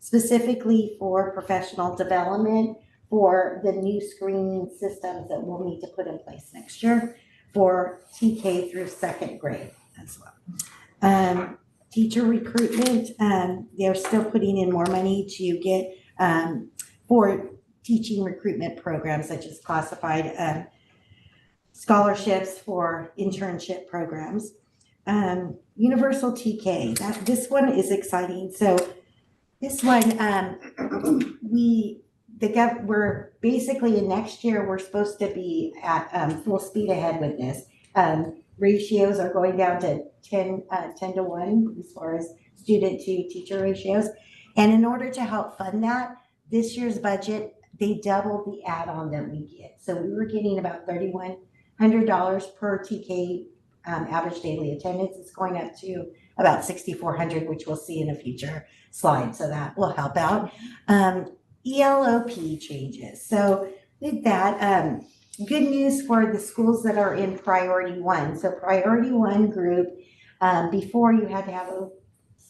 specifically for professional development for the new screening systems that we'll need to put in place next year for TK through second grade as well. Teacher recruitment, they're still putting in more money to get for teaching recruitment programs such as classified scholarships for internship programs. Universal TK, this one is exciting. So this one, we're basically in next year, we're supposed to be at full speed ahead with this. Ratios are going down to 10 to 1 as far as student to teacher ratios. And in order to help fund that, this year's budget, they doubled the add-on that we get. So we were getting about $3,100 per TK average daily attendance. It's going up to about $6,400, which we'll see in a future slide. So that will help out. ELOP changes. So with that, good news for the schools that are in priority one. So priority one group, before you had to have a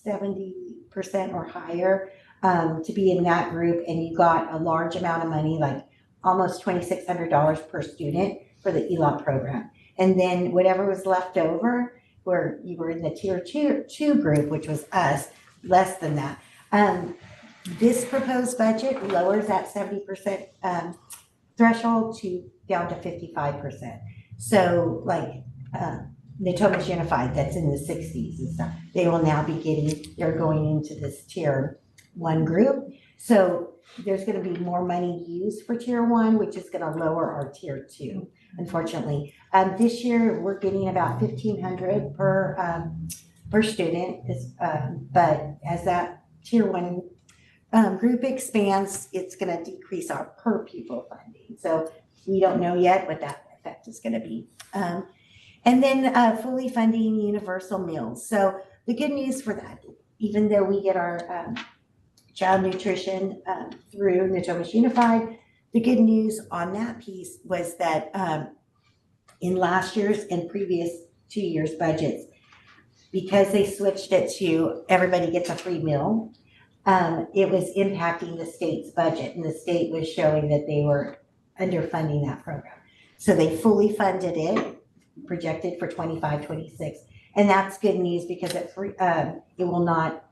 70% or higher to be in that group, and you got a large amount of money, like almost $2,600 per student for the ELOP program. And then whatever was left over, where you were in the tier two group, which was us, less than that. This proposed budget lowers that 70% threshold down to 55%. So like Natomas Unified, that's in the 60s and stuff, they will now be they're going into this tier one group. So there's going to be more money used for tier one, which is going to lower our tier two, unfortunately. This year we're getting about $1,500 per student, but as that tier one group expands, it's going to decrease our per pupil funding. So we don't know yet what that effect is going to be. And then fully funding universal meals. So the good news for that, even though we get our child nutrition through Natomas Unified, the good news on that piece was that in last year's and previous 2 years' budgets, because they switched it to everybody gets a free meal, it was impacting the state's budget, and the state was showing that they were underfunding that program. So they fully funded it, projected for 25-26, and that's good news because it will not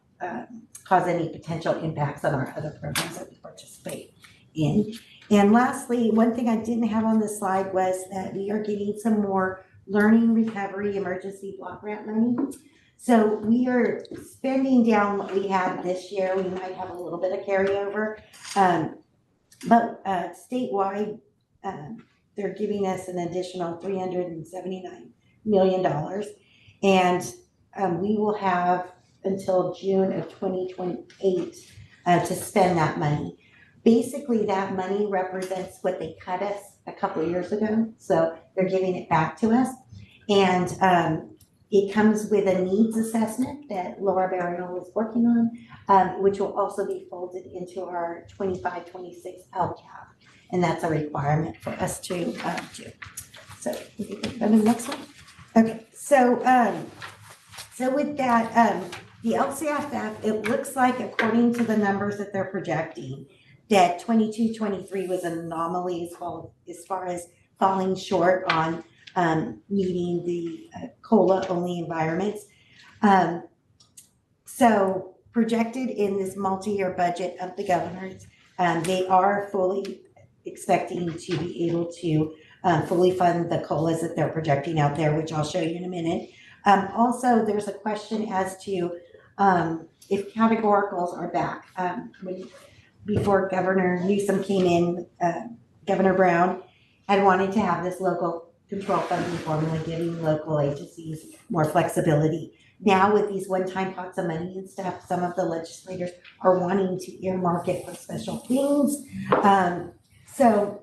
cause any potential impacts on our other programs that we participate in. And lastly, one thing I didn't have on the slide was that we are getting some more learning recovery emergency block grant money. So we are spending down what we had this year. We might have a little bit of carryover, but statewide, they're giving us an additional $379 million. And we will have until June of 2028 to spend that money. Basically, that money represents what they cut us a couple of years ago. So they're giving it back to us. And It comes with a needs assessment that Laura Barriel is working on, which will also be folded into our 25-26 LCAP. And that's a requirement for us to do. So if you can go to the next one. Okay, so with that, the LCFF, it looks like according to the numbers that they're projecting, that 22-23 was an anomaly as far as falling short on meeting the COLA-only environments. So projected in this multi-year budget of the governors, they are fully expecting to be able to fully fund the COLAs that they're projecting out there, which I'll show you in a minute. Also, there's a question as to if categoricals are back. Before Governor Newsom came in, Governor Brown had wanted to have this local control funding formula, giving local agencies more flexibility. Now with these one-time pots of money and stuff, some of the legislators are wanting to earmark it for special things. So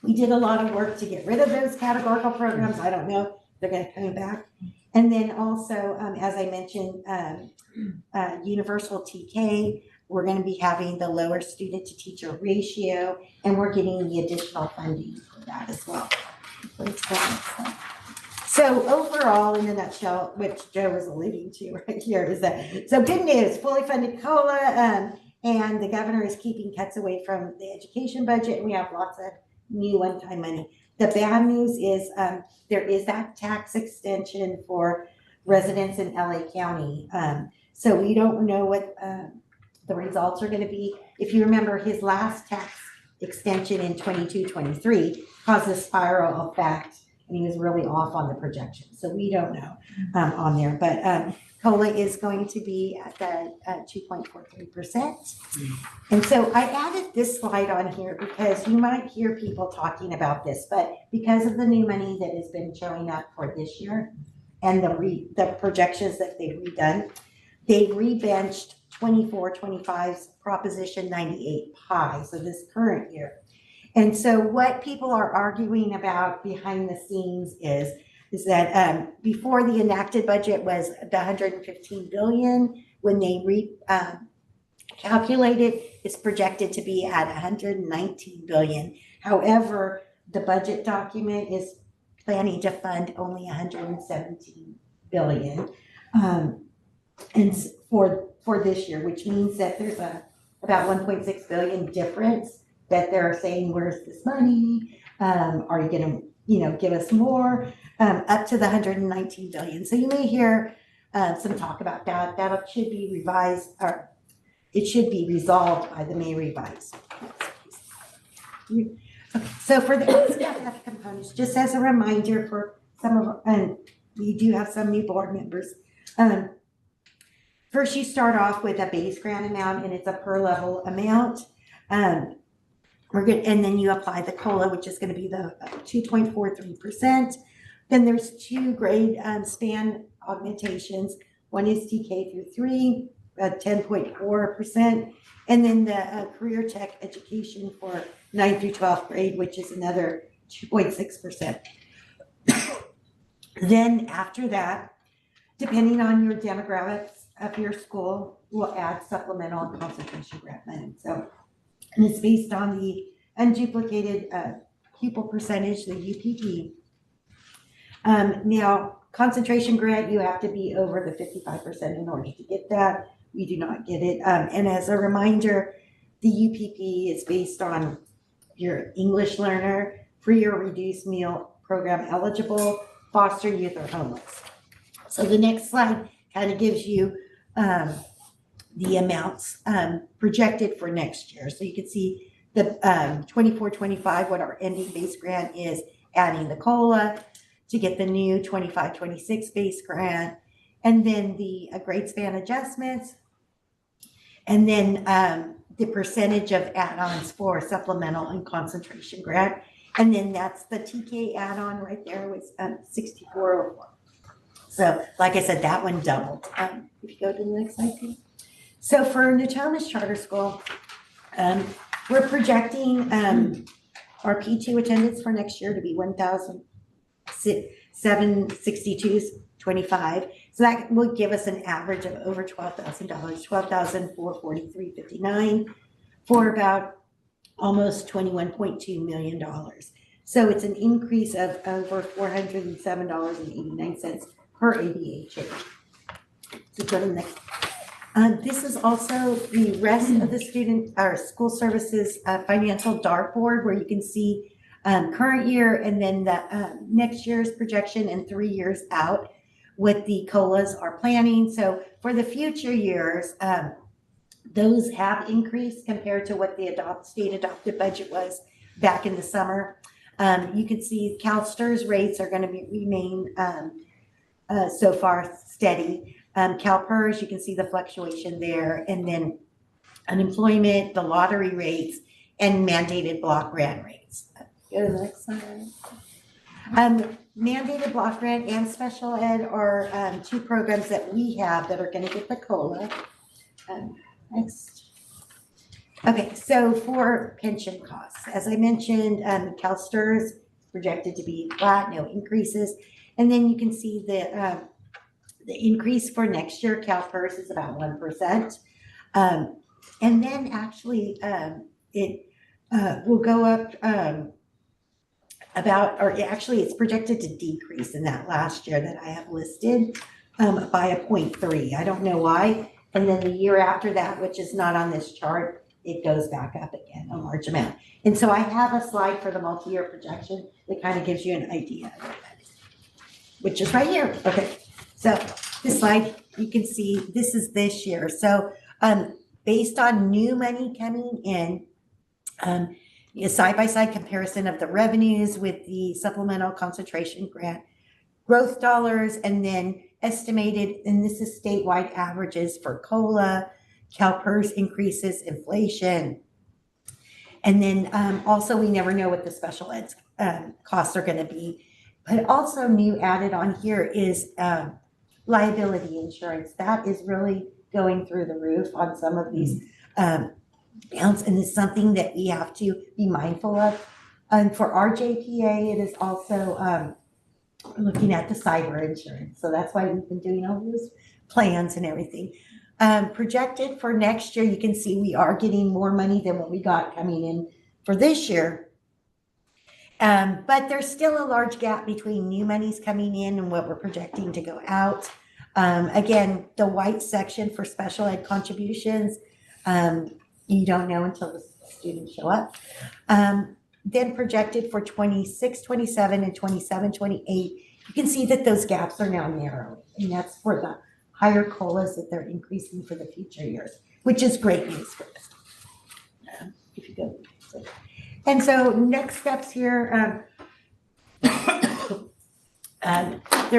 we did a lot of work to get rid of those categorical programs. I don't know if they're going to come back. And then also, as I mentioned, universal TK, we're going to be having the lower student to teacher ratio, and we're getting the additional funding for that as well. So overall, in a nutshell, which Joe was alluding to right here, is that, so good news, fully funded COLA, and the governor is keeping cuts away from the education budget, and we have lots of new one-time money. The bad news is there is that tax extension for residents in LA County. So we don't know what the results are going to be. If you remember, his last tax extension in 22-23 caused a spiral effect, and he was really off on the projection. So we don't know on there, but COLA is going to be at the 2.43%. And so I added this slide on here because you might hear people talking about this, but because of the new money that has been showing up for this year and the projections that they've redone, they've rebenched 24-25's Proposition 98 high, so this current year. And so what people are arguing about behind the scenes is that before the enacted budget was the 115 billion, when they calculated, it's projected to be at 119 billion. However, the budget document is planning to fund only 117 billion and for this year, which means that there's about 1.6 billion difference that they're saying, where's this money? Are you going to, give us more? Up to the 119 billion. So you may hear some talk about that. That should be revised, or it should be resolved by the May revise. Okay. So for the LCFF components, just as a reminder for some of, and we do have some new board members. First, you start off with a base grant amount, and it's a per level amount. We're good, and then you apply the COLA, which is going to be the 2.43%. Then there's two grade span augmentations. One is TK through 3, 10.4%, and then the career tech education for 9th through 12th grade, which is another 2.6%. Then after that, depending on your demographics of your school, we'll add supplemental and concentration grant money. So, and it's based on the unduplicated pupil percentage, the UPP. Now, concentration grant, you have to be over the 55% in order to get that. We do not get it. And as a reminder, the UPP is based on your English learner, free or reduced meal program eligible, foster youth, or homeless. So the next slide kind of gives you the amounts projected for next year. So you can see the 24-25, what our ending base grant is, adding the COLA to get the new 25-26 base grant, and then the grade span adjustments, and then the percentage of add-ons for supplemental and concentration grant. And then that's the TK add-on right there was 6404. So like I said, that one doubled. If you go to the next slide, please. So for Natomas Charter School, we're projecting our P2 attendance for next year to be 762.25. So that will give us an average of over $12,000, $12,443.59 for about almost $21.2 million. So it's an increase of over $407.89 per ADHA. So go to the next. This is also the rest of the school services financial dartboard, where you can see current year and then the next year's projection and 3 years out what the COLAs are planning. So for the future years, those have increased compared to what the state adopted budget was back in the summer. You can see CalSTRS rates are going to remain so far steady. CalPERS, you can see the fluctuation there, and then unemployment, the lottery rates, and mandated block grant rates. Go to the next slide. Mandated block grant and special ed are two programs that we have that are going to get the COLA. Next. Okay, so for pension costs, as I mentioned, CalSTRS projected to be flat, no increases, and then you can see the increase for next year. CalPERS is about 1%, and then actually it will go up it's projected to decrease in that last year that I have listed by a 0.3. I don't know why. And then the year after that, which is not on this chart, it goes back up again a large amount. And so I have a slide for the multi-year projection that kind of gives you an idea of what that is, which is right here. Okay, so this slide, you can see this is this year. So based on new money coming in, a side-by-side comparison of the revenues with the supplemental concentration grant growth dollars, and then estimated, and this is statewide averages for COLA, CalPERS increases, inflation. And then also we never know what the special ed costs are going to be. But also new added on here is liability insurance. That is really going through the roof on some of these accounts, and it's something that we have to be mindful of. And for our JPA, it is also looking at the cyber insurance. So that's why we've been doing all those plans and everything. Projected for next year, you can see we are getting more money than what we got coming in for this year. But there's still a large gap between new monies coming in and what we're projecting to go out. Again, the white section for special ed contributions, you don't know until the students show up. Then projected for 26, 27, and 27, 28, you can see that those gaps are now narrowing. And that's for the higher COLAs that they're increasing for the future years, which is great news for us. If you go. And so next steps here, they're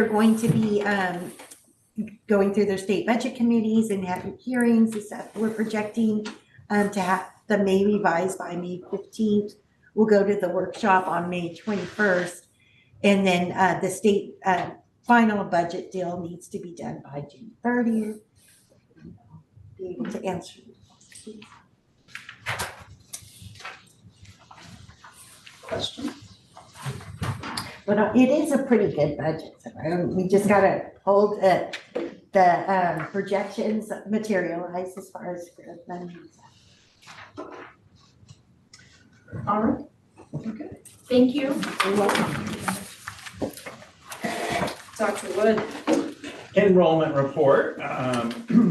going to be going through their state budget committees and having hearings. We're projecting to have the May revised by May 15th. We'll go to the workshop on May 21st. And then the state final budget deal needs to be done by June 30th. Be able to answer questions. Question? But it is a pretty good budget. So we just got to hold the projections materialize as far as growth money. All right. Okay. Thank you. You're welcome. Dr. Wood. Enrollment report.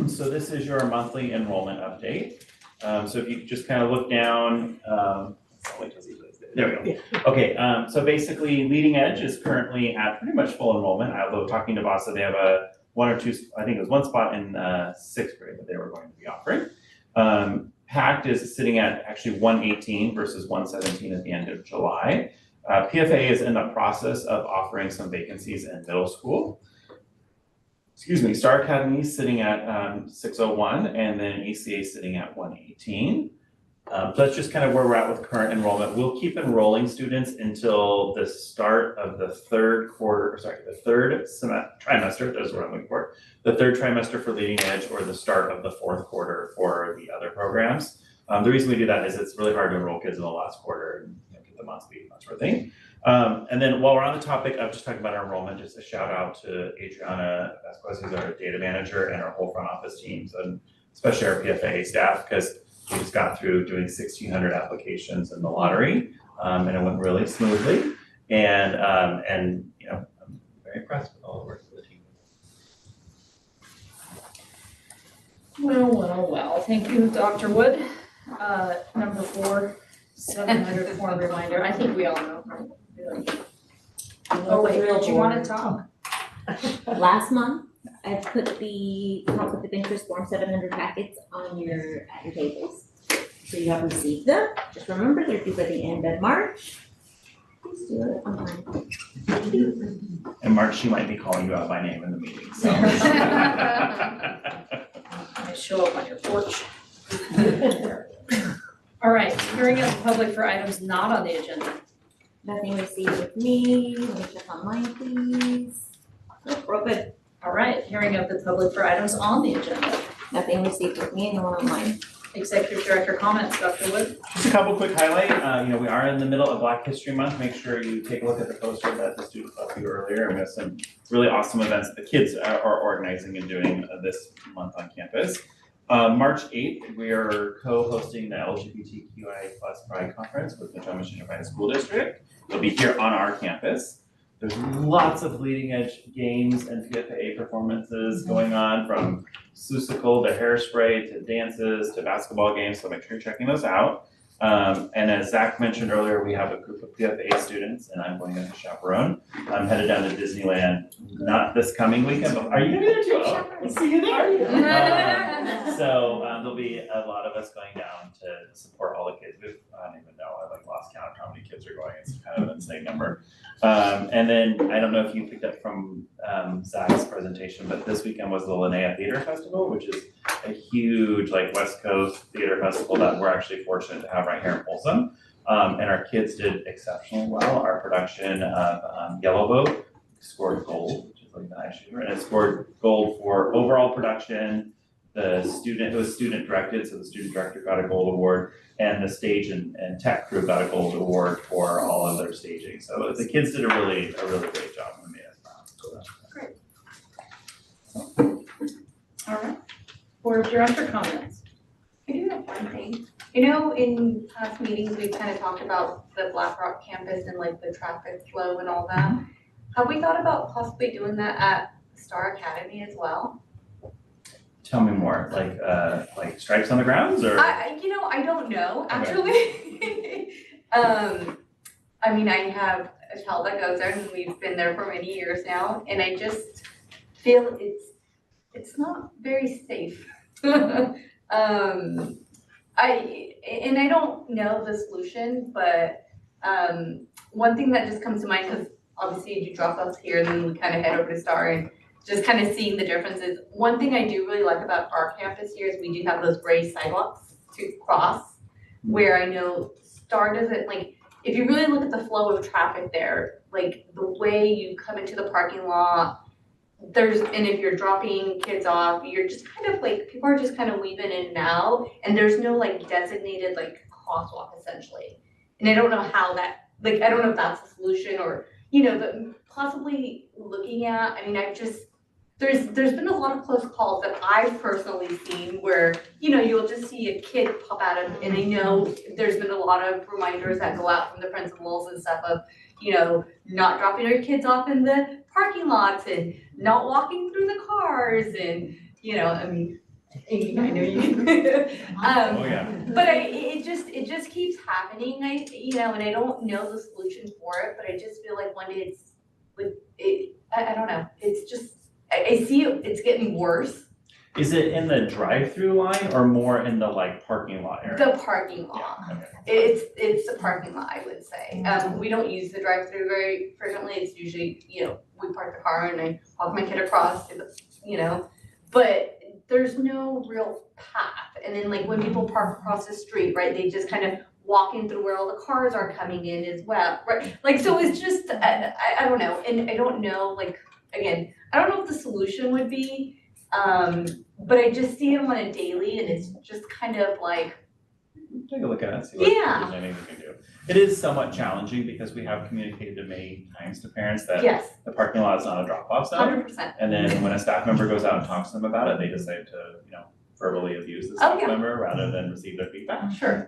So this is your monthly enrollment update. So if you just kind of look down, there we go. Okay, so basically Leading Edge is currently at pretty much full enrollment, although talking to VASA, they have one or two, I think it was one spot in 6th grade that they were going to be offering. PACT is sitting at actually 118 versus 117 at the end of July. PFA is in the process of offering some vacancies in middle school. Excuse me, Star Academy is sitting at 601, and then ECA is sitting at 118. So that's just kind of where we're at with current enrollment. We'll keep enrolling students until the start of the third trimester, that's what I'm looking for. The third trimester for Leading Edge, or the start of the 4th quarter for the other programs. The reason we do that is it's really hard to enroll kids in the last quarter and get them on speed, that sort of thing. And then while we're on the topic of just talking about our enrollment, just a shout out to Adriana Vasquez, who's our data manager, and our whole front office teams, and especially our PFA staff, because we just got through doing 1,600 applications in the lottery, and it went really smoothly. And I'm very impressed with all the work of the team. Well, thank you, Dr. Wood. Number 4, 700 form reminder, I think we all know. Really. Oh wait, did you wanna talk? Last month, I put the conflict of interest form 700 packets at your tables. So you have received them. Just remember, they're due by the end of March. Please do it on time. In March, she might be calling you out by name in the meeting, so. I show up on your porch. All right, hearing of the public for items not on the agenda. Nothing received with me. Let me check online, please. Oh, we're all good. All right, hearing of the public for items on the agenda. Nothing received with me and no one online. Executive Director comments, Dr. Wood. Just a couple quick highlight. We are in the middle of Black History Month. Make sure you take a look at the poster that the students left you earlier. And we have some really awesome events that the kids are organizing and doing this month on campus. March 8th, we are co-hosting the LGBTQIA+ Pride Conference with the John Mitchell Unified School District. It'll be here on our campus. There's lots of leading edge games and PFA performances going on, from Susicle to Hairspray to dances to basketball games, so make sure you're checking those out. And as Zach mentioned earlier, we have a group of PFA students, and I'm going as a chaperone. I'm headed down to Disneyland, not this coming weekend, but are you gonna be there too? Oh, we'll see you there. So there'll be a lot of us going down to support all the kids. I don't even know, I lost count of how many kids are going. It's kind of an insane number. And then I don't know if you picked up from Zach's presentation, but this weekend was the Linnea Theater Festival, which is a huge West Coast theater festival that we're actually fortunate to have right here in Folsom. And our kids did exceptionally well. Our production of Yellow Boat scored gold, which is nice, and it scored gold for overall production. It was student directed, so the student director got a gold award, and the stage and tech crew got a gold award for all of their staging. So the kids did a really great job and made us proud. Great. All right. Board Director comments. I do have one thing. In past meetings, we've kind of talked about the Black Rock campus and the traffic flow and all that. Have we thought about possibly doing that at Star Academy as well? Tell me more, like stripes on the grounds, or? I don't know, actually. I have a child that goes there, and we've been there for many years now, and I just feel it's not very safe. I don't know the solution, but one thing that just comes to mind, because obviously you drop us here and then we kind of head over to Star and just kind of seeing the differences. One thing I do really like about our campus here is we do have those raised sidewalks to cross, where I know Star doesn't, if you really look at the flow of traffic there, the way you come into the parking lot, and if you're dropping kids off, you're just kind of people are just kind of weaving in and out, and there's no designated crosswalk essentially. And I don't know how that, I don't know if that's the solution, or, but possibly looking at, there's been a lot of close calls that I've personally seen where, you'll just see a kid pop out of, and I know there's been a lot of reminders that go out from the principals and stuff of, not dropping your kids off in the parking lots and not walking through the cars, and, I know you. But it just keeps happening, and I don't know the solution for it, but I just feel like one day I don't know, it's just, I see it's getting worse. Is it in the drive-through line or more in the parking lot area? The parking lot. Yeah, okay. It's the parking lot, I would say. We don't use the drive-through very frequently. It's usually, we park the car and I walk my kid across to the, but there's no real path. And then when people park across the street, right, they just kind of walking through where all the cars are coming in as well, right? So it's just, I don't know. And I don't know, again, I don't know what the solution would be, but I just see them on a daily, and it's just kind of Take a look at it, see what Yeah. there's anything we can do. It is somewhat challenging because we have communicated many times to parents that Yes, the parking lot is not a drop-off zone. 100%. And then when a staff member goes out and talks to them about it, they decide to, verbally abuse the Oh, staff yeah. member rather than receive their feedback. Sure.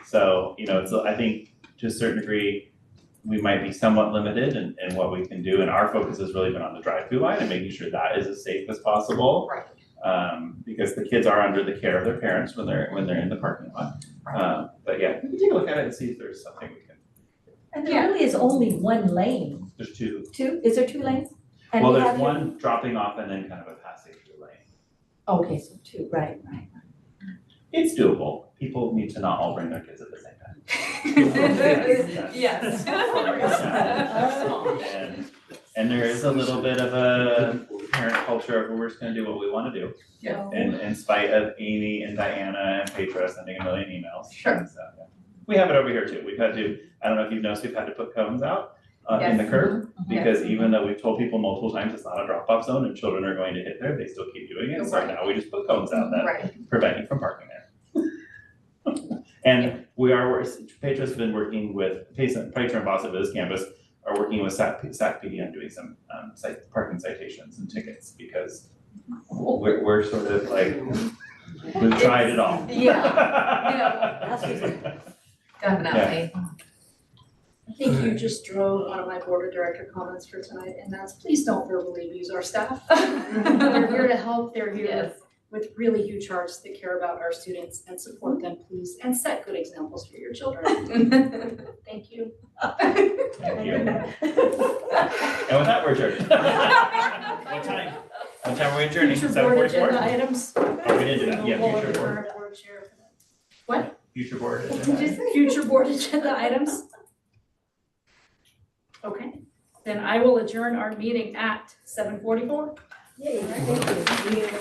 So, it's, I think to a certain degree, we might be somewhat limited in what we can do. And our focus has really been on the drive-through line and making sure that is as safe as possible. Right. Because the kids are under the care of their parents when they're in the parking lot. But yeah, we can take a look at it and see if there's something we can, And there really is only one lane. there's two. Two, is there two lanes? And Well, we there's have- one dropping off and then kind of a passing through lane. Okay, so two, right. It's doable. People need to not all bring their kids at the same time. Yes. And there is a little bit of a parent culture of we're just gonna do what we wanna do. Yeah. In spite of Amy and Diana and Petra sending a million emails. Sure. And so, yeah. We have it over here too. We've had to, I don't know if you've noticed, we've had to put cones out in the curb. Because even though we've told people multiple times it's not a drop-off zone and children are going to hit there, they still keep doing it. So Right. now we just put cones out that Right. prevent you from parking there. And Petra's been working with, Petra and Boss at this campus are working with SAC PD on doing some parking citations and tickets because we're sort of like, we've tried it all. Definitely. I think you just drove one of my board of director comments for tonight, and that's please don't verbally abuse our staff. They're here to help, they're here Yes. with really huge hearts that care about our students and support them, please, and set good examples for your children. Thank you. Thank you. And with that, we're adjourned. What time? What time are we adjourning? Future board 7:44? agenda items. Oh, we didn't do that. Yeah, We'll future board. defer board chair for that. What? Future board agenda. Just future board agenda items? Okay, then I will adjourn our meeting at 7:44. Yay, thank you.